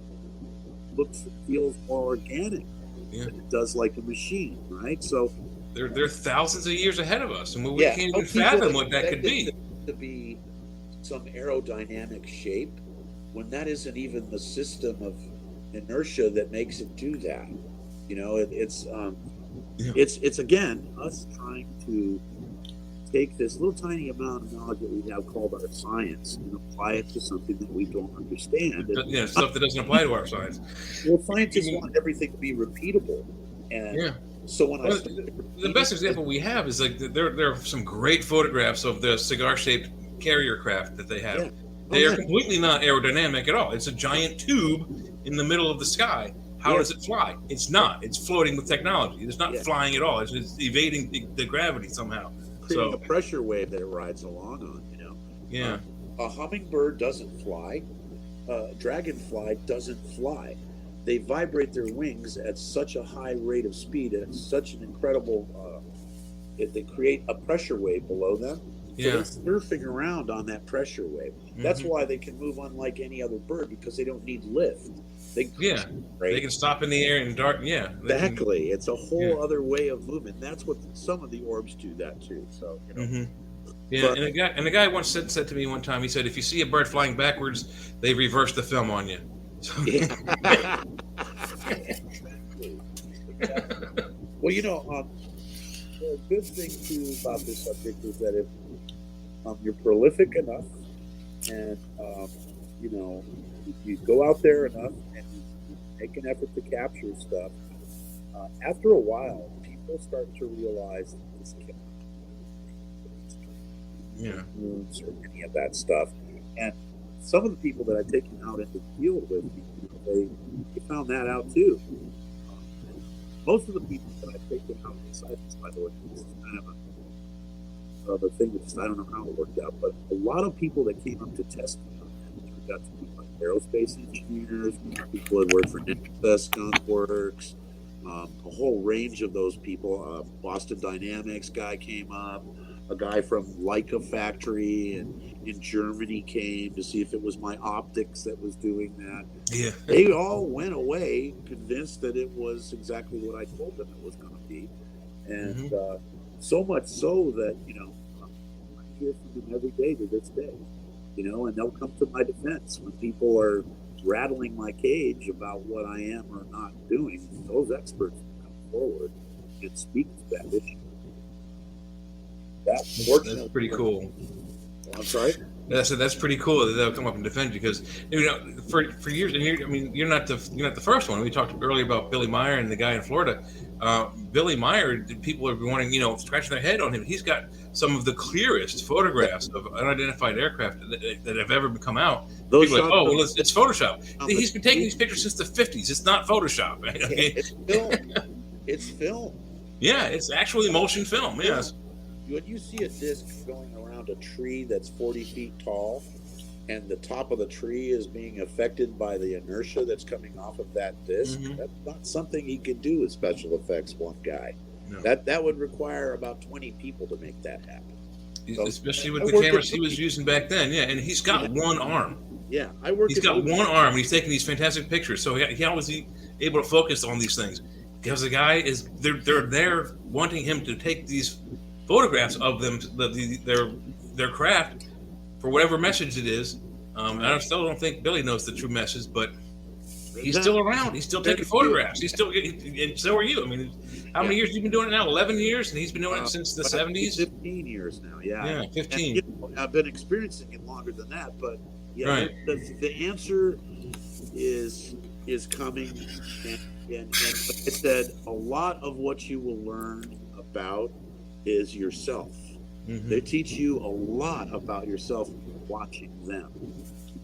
looks and feels more organic than it does like a machine, right? So they're thousands of years ahead of us, and we can't even fathom what that could be. To be some aerodynamic shape when that isn't even the system of inertia that makes it do that. It's again us trying to take this little tiny amount of knowledge that we have called our science and apply it to something that we don't understand. Stuff that doesn't apply to our science. Well, scientists want everything to be repeatable, and so when the best example we have is like there are some great photographs of the cigar-shaped carrier craft that they have. Yeah. They are completely not aerodynamic at all. It's a giant tube in the middle of the sky. How does it fly? It's not. It's floating with technology. It's not flying at all. It's evading the gravity somehow. Creating a pressure wave that it rides along on, Yeah. A hummingbird doesn't fly. A dragonfly doesn't fly. They vibrate their wings at such a high rate of speed, at such an incredible, they create a pressure wave below them. So they're surfing around on that pressure wave. Mm-hmm. That's why they can move unlike any other bird, because they don't need lift. They can stop in the air and dart. Yeah, exactly. It's a whole other way of movement. That's what some of the orbs do that too. So Yeah, and a guy once said to me one time. He said, "If you see a bird flying backwards, they reverse the film on you." So, Well, the good thing too about this subject is that if you're prolific enough, and if you go out there enough and you make an effort to capture stuff, after a while, people start to realize that this can't moves or any of that stuff. And some of the people that I've taken out into the field with, they found that out too. Most of the people that I've taken out inside this, by the way, this is kind of a thing that I don't know how it worked out, but a lot of people that came up to test me on that turned out to be like aerospace engineers, people that worked for NASA, Skunk Works, a whole range of those people. Boston Dynamics guy came up. A guy from Leica factory in Germany came to see if it was my optics that was doing that. Yeah. They all went away convinced that it was exactly what I told them it was going to be. And Hmm. so much so that, I hear from them every day to this day, and they'll come to my defense when people are rattling my cage about what I am or not doing. Those experts come forward and speak to that issue. That, That's fortunately, pretty cool. I'm sorry. That's pretty cool that they'll come up and defend you because for years, and you're not the first one. We talked earlier about Billy Meyer and the guy in Florida. Billy Meyer, people are wanting scratching their head on him. He's got some of the clearest photographs of unidentified aircraft that have ever come out. Those People are like, shots oh well, it's Photoshop. on He's been taking the these pictures since the 50s. It's not Photoshop. it's film. It's film. Yeah, it's actually motion film. Yes. When you see a disc going around a tree that's 40 feet tall and the top of the tree is being affected by the inertia that's coming off of that disc, that's not something he can do with special effects, one guy. No. That would require about 20 people to make that happen. So, especially with the cameras he was using back then. Yeah, and he's got one arm. Yeah, he's got one arm and he's taking these fantastic pictures. So he always able to focus on these things because the guy is they're there wanting him to take these photographs of them, their craft, for whatever message it is. I still don't think Billy knows the true message, but he's still around. He's still taking photographs. He's still, and so are you. I mean, how many years have you been doing it now? 11 years, and he's been doing it since the 70s. 15 years now. Yeah, 15. And, I've been experiencing it longer than that, but right. The answer is coming, and like I said, a lot of what you will learn about is yourself. Mm-hmm. They teach you a lot about yourself watching them.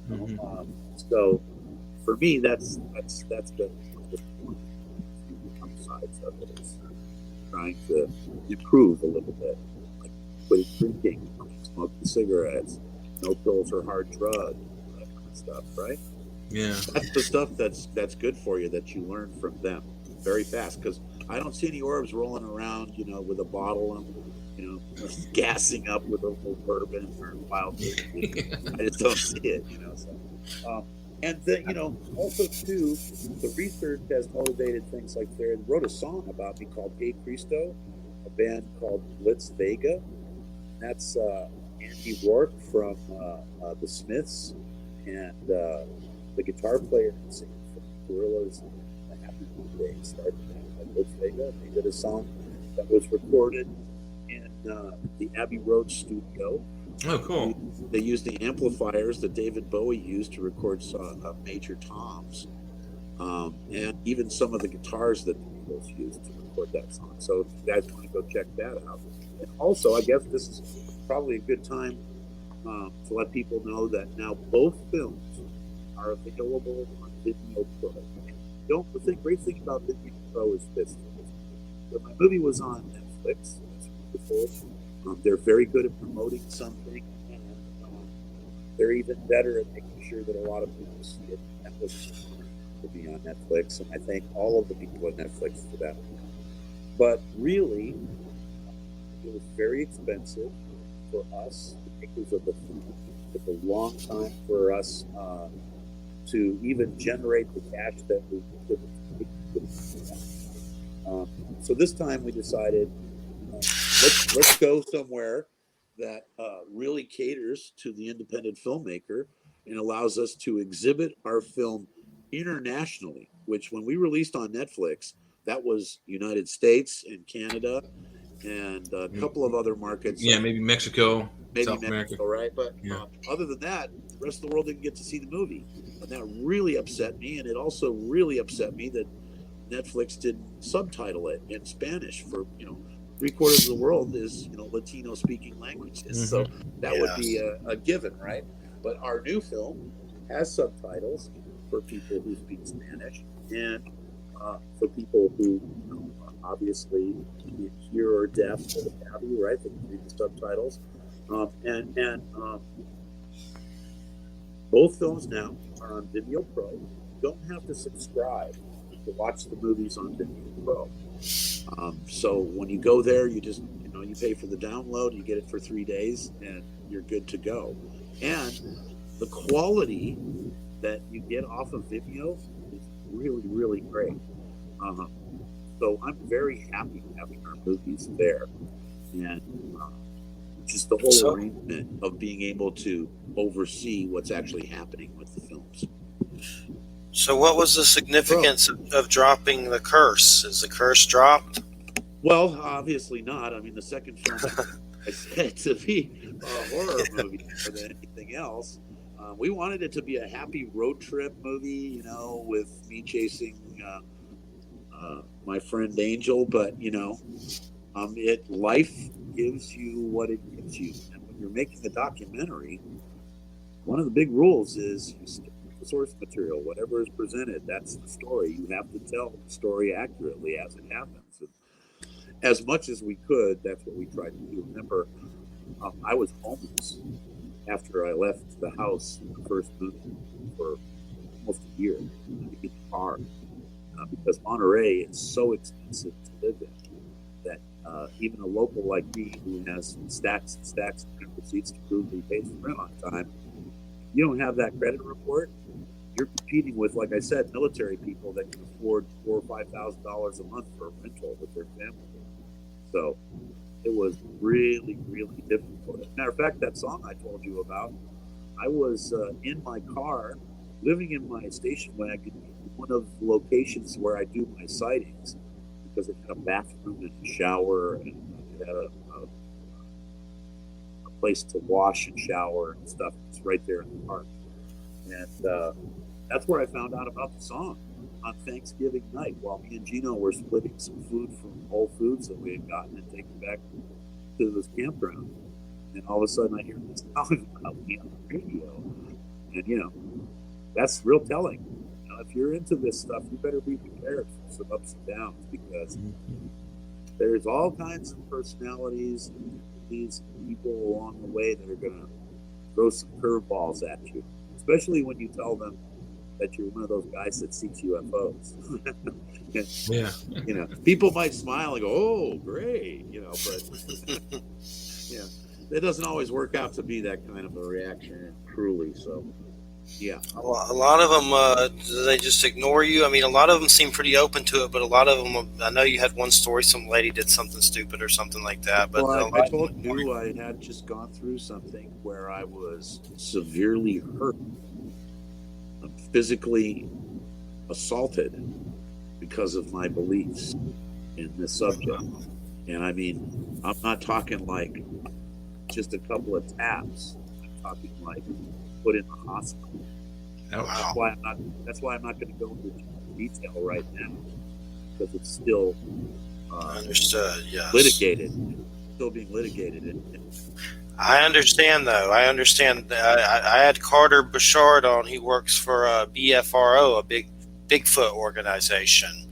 Mm-hmm. So for me, that's the sides of it is trying to improve a little bit, like quitting drinking, smoking cigarettes, no pills or hard drugs, that kind of stuff, right? Yeah, that's the stuff that's good for you that you learn from them very fast, because I don't see any orbs rolling around, with a bottle and, gassing up with a little bourbon or wild whiskey. I just don't see it, So, and then, also too, the research has motivated things like they wrote a song about me called Hey Christo, a band called Blitz Vega. That's Andy Rourke from the Smiths, and the guitar player and singer from Gorillaz. They started at Blitz Vega. They did a song that was recorded in the Abbey Road studio. Oh, cool. They used the amplifiers that David Bowie used to record Major Toms, and even some of the guitars that the Beatles used to record that song. So if you guys want to go check that out. And also, I guess this is probably a good time to let people know that now both films are available on Video Pro. The great thing about Video Pro is this. When my movie was on Netflix, it's wonderful. They're very good at promoting something, and they're even better at making sure that a lot of people see it. That was to be on Netflix, and I thank all of the people at Netflix for that. But really, it was very expensive for us, the makers of the film. It took a long time for us to even generate the cash that we could. So this time we decided, let's go somewhere that really caters to the independent filmmaker and allows us to exhibit our film internationally, which when we released on Netflix, that was United States and Canada and a couple of other markets. Yeah, maybe Mexico, South Mexico, America. right? But other than that, the rest of the world didn't get to see the movie. And that really upset me. And it also really upset me that Netflix didn't subtitle it in Spanish for, 3/4 of the world is, Latino speaking languages. Mm-hmm. So that would be a given, right? But our new film has subtitles for people who speak Spanish and for people who obviously hear or deaf or what have you, right? They can read the subtitles. And both films now are on Video Pro. You don't have to subscribe to watch the movies on Video Pro. So when you go there, you just, you pay for the download, you get it for 3 days, and you're good to go. And the quality that you get off of Vimeo is really, really great. So I'm very happy having our movies there, and just the whole arrangement of being able to oversee what's actually happening with the films. So what was the significance of dropping the curse? Is the curse dropped? Well, obviously not. I mean, the second film I said to be a horror movie more than anything else. We wanted it to be a happy road trip movie, with me chasing my friend Angel. But life gives you what it gives you, and when you're making a documentary, one of the big rules is you stick with the source material. Whatever is presented, that's the story. You have to tell the story accurately as it happens. And as much as we could, that's what we tried to do. Remember, I was homeless after I left the house in the first movie for almost a year to get the car, because Monterey is so expensive to live in that even a local like me who has stacks and stacks of receipts to prove he pays the rent on time, you don't have that credit report, you're competing with, like I said, military people that can afford $4,000 or $5,000 a month for a rental with their family. So it was really, really difficult. As a matter of fact, that song I told you about, I was in my car, living in my station wagon, one of the locations where I do my sightings, because it had a bathroom and a shower, and it had a place to wash and shower and stuff. It's right there in the park. And that's where I found out about the song on Thanksgiving night, while me and Gino were splitting some food from Whole Foods that we had gotten and taken back to this campground. And all of a sudden I hear this song about me on the radio. And, that's real telling. If you're into this stuff, you better be prepared for some ups and downs, because there's all kinds of personalities and these people along the way that are going to throw some curveballs at you, especially when you tell them that you're one of those guys that sees UFOs. Yeah. People might smile and go, "Oh, great," but yeah, it doesn't always work out to be that kind of a reaction, truly. So, yeah. A lot of them, do they just ignore you? I mean, a lot of them seem pretty open to it, but a lot of them, I know you had one story, some lady did something stupid or something like that. But well, I told you I had just gone through something where I was severely hurt, physically assaulted because of my beliefs in this subject. And I mean, I'm not talking like just a couple of taps. I'm talking like put in the hospital. Oh, wow. That's why I'm not going to go into detail right now, because it's still understood. Yes. litigated, still being litigated. I understand, though. I understand. I had Carter Bouchard on. He works for BFRO, a big Bigfoot organization,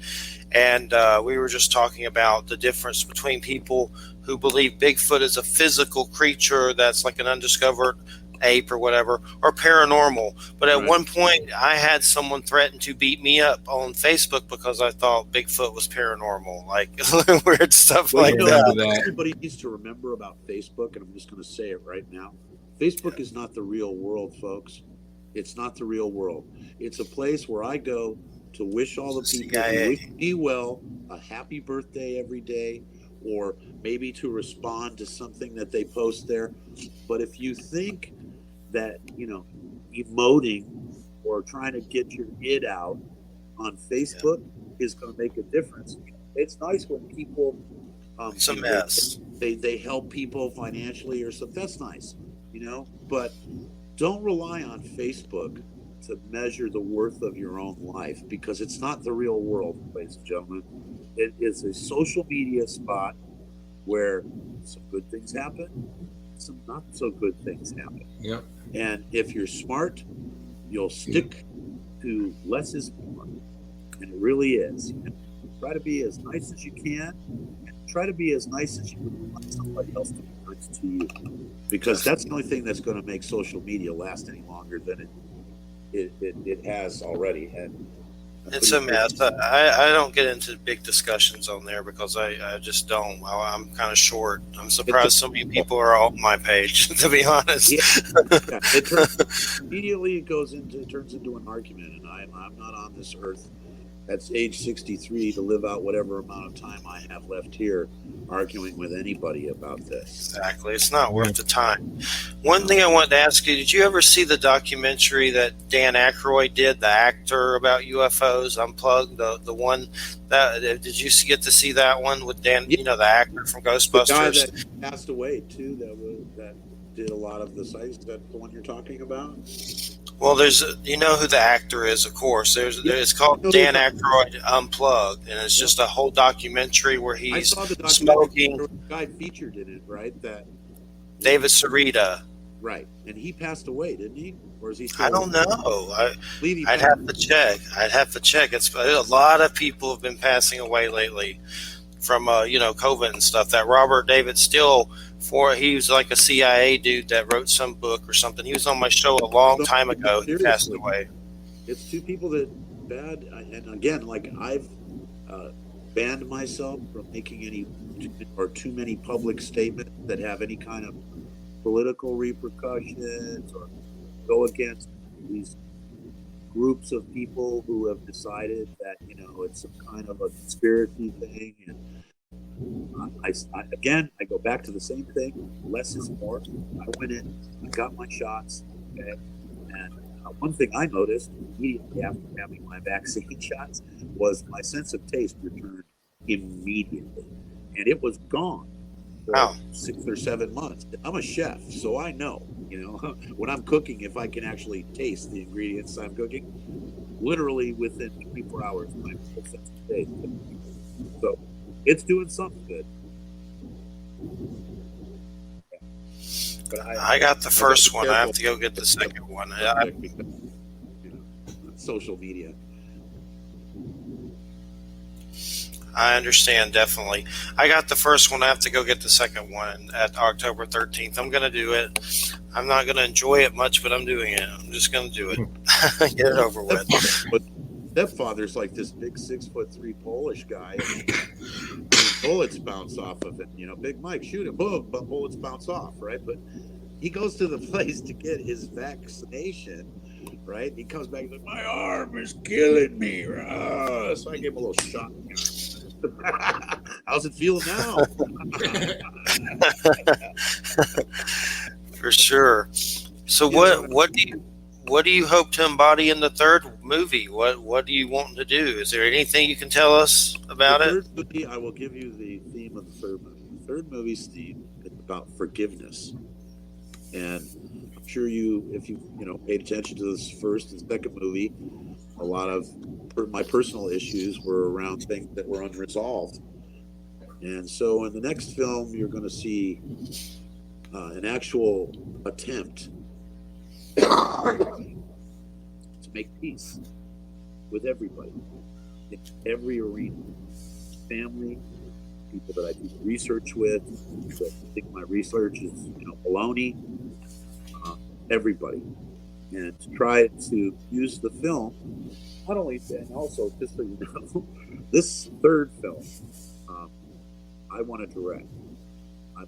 and we were just talking about the difference between people who believe Bigfoot is a physical creature that's like an undiscovered ape or whatever, or paranormal. But at one point I had someone threaten to beat me up on Facebook because I thought Bigfoot was paranormal, like weird stuff like that. Everybody needs to remember about Facebook, and I'm just going to say it right now. Facebook is not the real world, folks. It's not the real world. It's a place where I go to wish all the people who wish me well a happy birthday every day, or maybe to respond to something that they post there. But if you think that, emoting or trying to get your id out on Facebook is going to make a difference. It's nice when people it's a mess. They help people financially or something. That's nice, but don't rely on Facebook to measure the worth of your own life, because it's not the real world, ladies and gentlemen. It is a social media spot where some good things happen, some not so good things happen. Yep. And if you're smart, you'll stick to less is more. And it really is. Try to be as nice as you can, and try to be as nice as you would want somebody else to be nice to you. Because that's the only thing that's going to make social media last any longer than it has already. And It's a mess. I don't get into big discussions on there because I just don't. I'm kind of short. I'm surprised so many people are on my page, to be honest. Yeah, immediately it turns into an argument, and I'm not on this earth at age 63 to live out whatever amount of time I have left here arguing with anybody about this. Exactly. It's not worth the time. One thing I wanted to ask you, did you ever see the documentary that Dan Aykroyd did, the actor, about UFOs, Unplugged, the one that, did you get to see that one with Dan, Yeah. the actor from Ghostbusters? The guy that passed away too, that did a lot of the sites. Is that the one you're talking about? Well, you know who the actor is, of course. It's called Dan Aykroyd Unplugged, and it's just a whole documentary where he's smoking. There was a guy featured in it, right? That David Sarita. Right, and he passed away, didn't he? Or is he still? I don't know. I'd have to check. It's a lot of people have been passing away lately from COVID and stuff. That Robert David Steele, he was like a CIA dude that wrote some book or something. He was on my show a long time ago. He passed away. It's two people that bad, and again, like I've banned myself from making any or too many public statements that have any kind of political repercussions or go against these groups of people who have decided that it's some kind of a conspiracy thing. And I go back to the same thing. Less is more. I went in, I got my shots, okay? And one thing I noticed immediately after having my vaccine shots was my sense of taste returned immediately, and it was gone for 6 or 7 months. I'm a chef, so I know, when I'm cooking, if I can actually taste the ingredients I'm cooking, literally within 24 hours, my whole sense of taste. So it's doing something good. But I got the first one. I have to go get the second one. Social media. I understand, definitely. I got the first one. I have to go get the second one at October 13th. I'm going to do it. I'm not going to enjoy it much, but I'm doing it. I'm just going to do it. Get it over with. Stepfather's like this big 6'3" Polish guy. Bullets bounce off of him. Big Mike, shoot him. Boom, but bullets bounce off, right? But he goes to the place to get his vaccination, right? He comes back and says, my arm is killing me. So I gave him a little shot. How's it feel now? For sure. So what do you hope to embody in the third movie? What do you want to do? Is there anything you can tell us about it? The third movie, I will give you the theme of the third movie. The third movie's theme is about forgiveness. And I'm sure if you paid attention to this first and second movie, a lot of my personal issues were around things that were unresolved. And so in the next film, you're going to see an actual attempt to make peace with everybody in every arena. Family, people that I do research with, that think my research is baloney, everybody. And to try to use the film, not only, and also, just so you know, this third film, I want to direct. I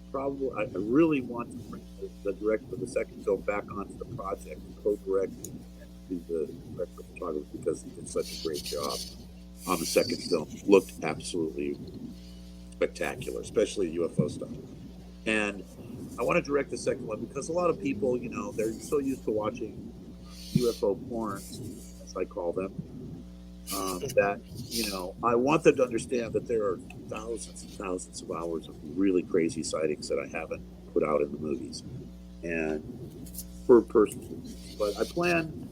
really want to bring the director of the second film back onto the project, co-direct, and be the director of photography, because he did such a great job on the second film. Looked absolutely spectacular, especially UFO stuff. And I want to direct the second one because a lot of people, they're so used to watching UFO porn, as I call them, that, I want them to understand that there are thousands and thousands of hours of really crazy sightings that I haven't put out in the movies. And for personal reasons. But I plan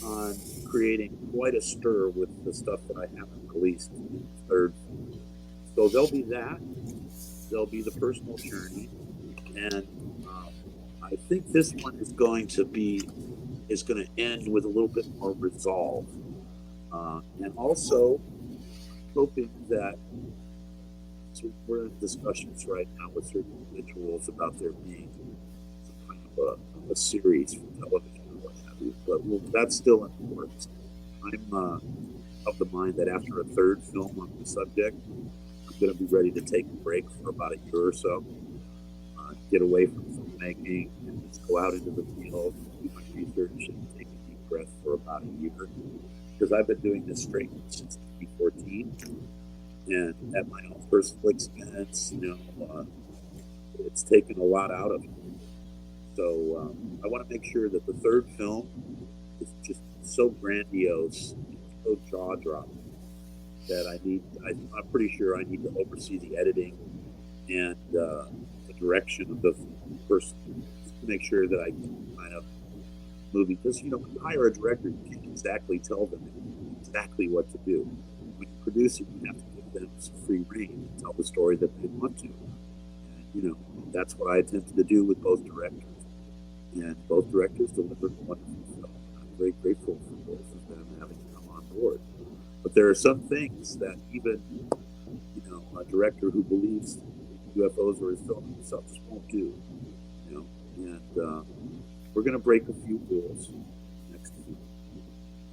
on creating quite a stir with the stuff that I haven't released in the third. So there'll be that. There'll be the personal journey. And I think this one is going to end with a little bit more resolve. And also hoping that, so we're in discussions right now with certain individuals about there being some kind of a series for television or what have you. But that's still in the works. of the mind that after a third film on the subject, I'm going to be ready to take a break for about a year or so, get away from filmmaking and just go out into the field, do my research, and take a deep breath for about a year. Because I've been doing this straight since 2014, and at my own personal expense, it's taken a lot out of me. So I want to make sure that the third film is just so grandiose, so jaw-dropping that I'm pretty sure I need to oversee the editing and the direction of the person to make sure that I can kind of movie. Because, when you hire a director, you can't exactly tell them exactly what to do. When you produce it, you have to give them some free rein and tell the story that they want to. And, that's what I attempted to do with both directors. And both directors delivered a wonderful film. I'm very grateful for both of them having come on board. But there are some things that even, a director who believes UFOs or is filming himself just won't do. And we're going to break a few rules next week.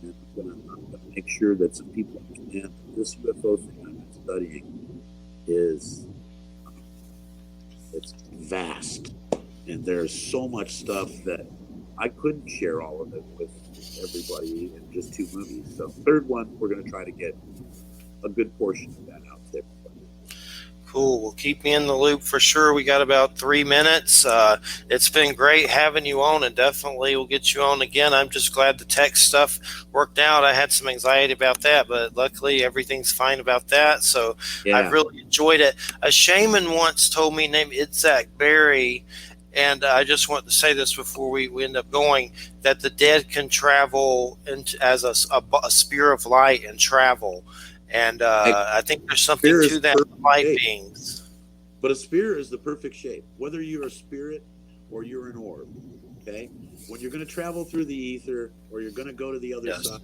And I'm going to make sure that some people understand that this UFO thing I've been studying is it's vast. And there's so much stuff that I couldn't share all of it with everybody in just 2 movies. So third one, we're going to try to get a good portion of that out there. Cool. Well, keep me in the loop for sure. We got about 3 minutes. It's been great having you on, and definitely we'll get you on again. I'm just glad the tech stuff worked out. I had some anxiety about that, but luckily everything's fine about that. So yeah. I've really enjoyed it. A shaman once told me, named Itzhak Berry, and I just want to say this before we end up going, that the dead can travel as a spear of light and travel. And I think there's something to that with light beings. But a sphere is the perfect shape, whether you're a spirit or you're an orb. Okay? When you're going to travel through the ether or you're going to go to the other side,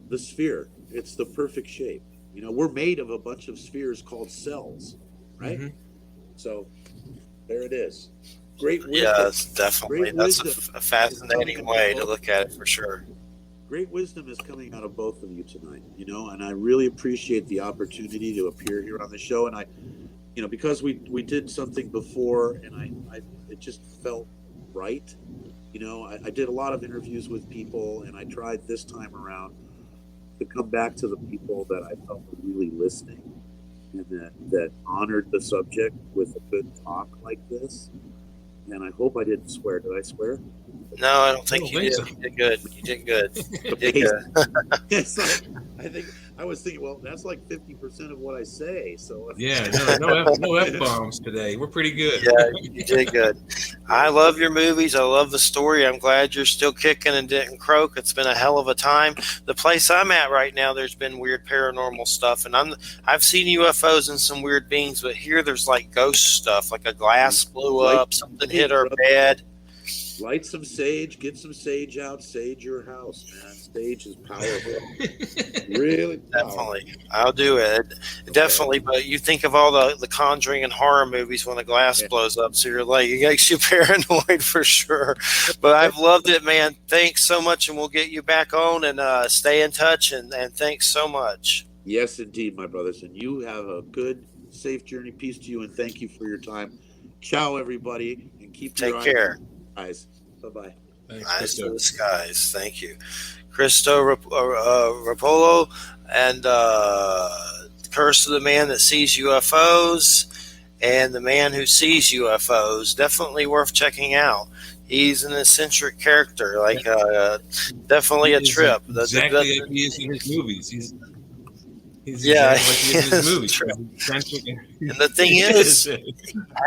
the sphere, it's the perfect shape. We're made of a bunch of spheres called cells, right? Mm-hmm. So there it is. Great wisdom. Yes, definitely. That's a fascinating way to look at it for sure. Great wisdom is coming out of both of you tonight, and I really appreciate the opportunity to appear here on the show. And I, because we did something before, and it just felt right. I did a lot of interviews with people, and I tried this time around to come back to the people that I felt were really listening and that honored the subject with a good talk like this. And I hope I didn't swear. Did I swear? No, I don't think you did. So. You did good. You did good. You did good. I think I was thinking, well, that's like 50% of what I say. So yeah, no F-bombs today. We're pretty good. Yeah, you did good. I love your movies. I love the story. I'm glad you're still kicking and didn't croak. It's been a hell of a time. The place I'm at right now, there's been weird paranormal stuff, and I've seen UFOs and some weird beings, but here there's like ghost stuff, like a glass blew up, something hit our bed. Light some sage, get some sage out, sage your house, man. Sage is powerful. Really powerful. Definitely. I'll do it. Okay. Definitely, but you think of all the Conjuring and horror movies when the glass blows up, so you're like, it makes you paranoid for sure. But I've loved it, man. Thanks so much, and we'll get you back on and stay in touch, and thanks so much. Yes, indeed, my brothers. And you have a good, safe journey. Peace to you, and thank you for your time. Ciao, everybody, and Take care. Eyes. Bye-bye. Eyes to the skies. Thank you. Christo Roppolo and Curse of the Man That Sees UFOs and The Man Who Sees UFOs. Definitely worth checking out. He's an eccentric character, definitely a trip. Exactly like he is in his movies. He's yeah, like he is in his movies. And the thing is, he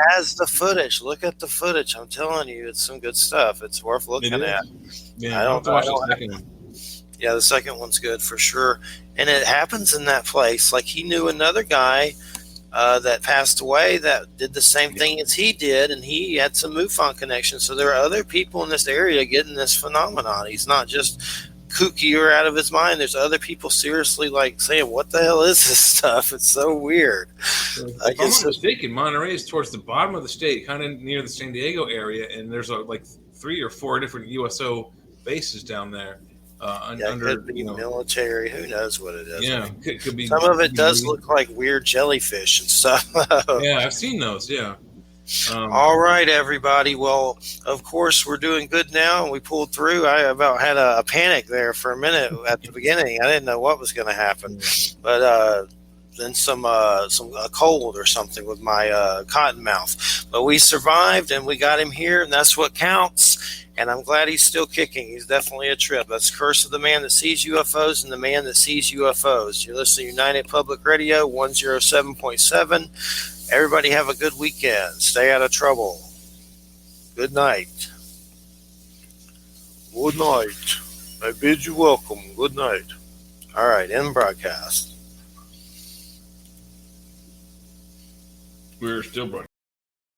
has the footage. Look at the footage. I'm telling you, it's some good stuff. It's worth looking at. Yeah, I don't watch the second one. Yeah, the second one's good for sure. And it happens in that place. Like, he knew another guy that passed away that did the same thing as he did, and he had some MUFON connections. So there are other people in this area getting this phenomenon. He's not just kooky or out of his mind. There's other people seriously saying, what the hell is this stuff? It's so weird. If I'm not mistaken, Monterey is towards the bottom of the state, kind of near the San Diego area, and there's 3 or 4 different USO bases down there. Yeah, it under, could be military. Who knows what it is? yeah, I mean, could be. some of it does Navy. look like weird jellyfish and stuff. Yeah, I've seen those. Yeah. All right, everybody. Well, of course, we're doing good now, and we pulled through. I about had a panic there for a minute at the beginning. I didn't know what was going to happen, but then some a cold or something with my cotton mouth. But we survived, and we got him here, and that's what counts. And I'm glad he's still kicking. He's definitely a trip. That's Curse of the Man That Sees UFOs and the Man That Sees UFOs. You're listening to United Public Radio 107.7. Everybody have a good weekend. Stay out of trouble. Good night. Good night. I bid you welcome. Good night. All right, end broadcast. We're still broadcasting.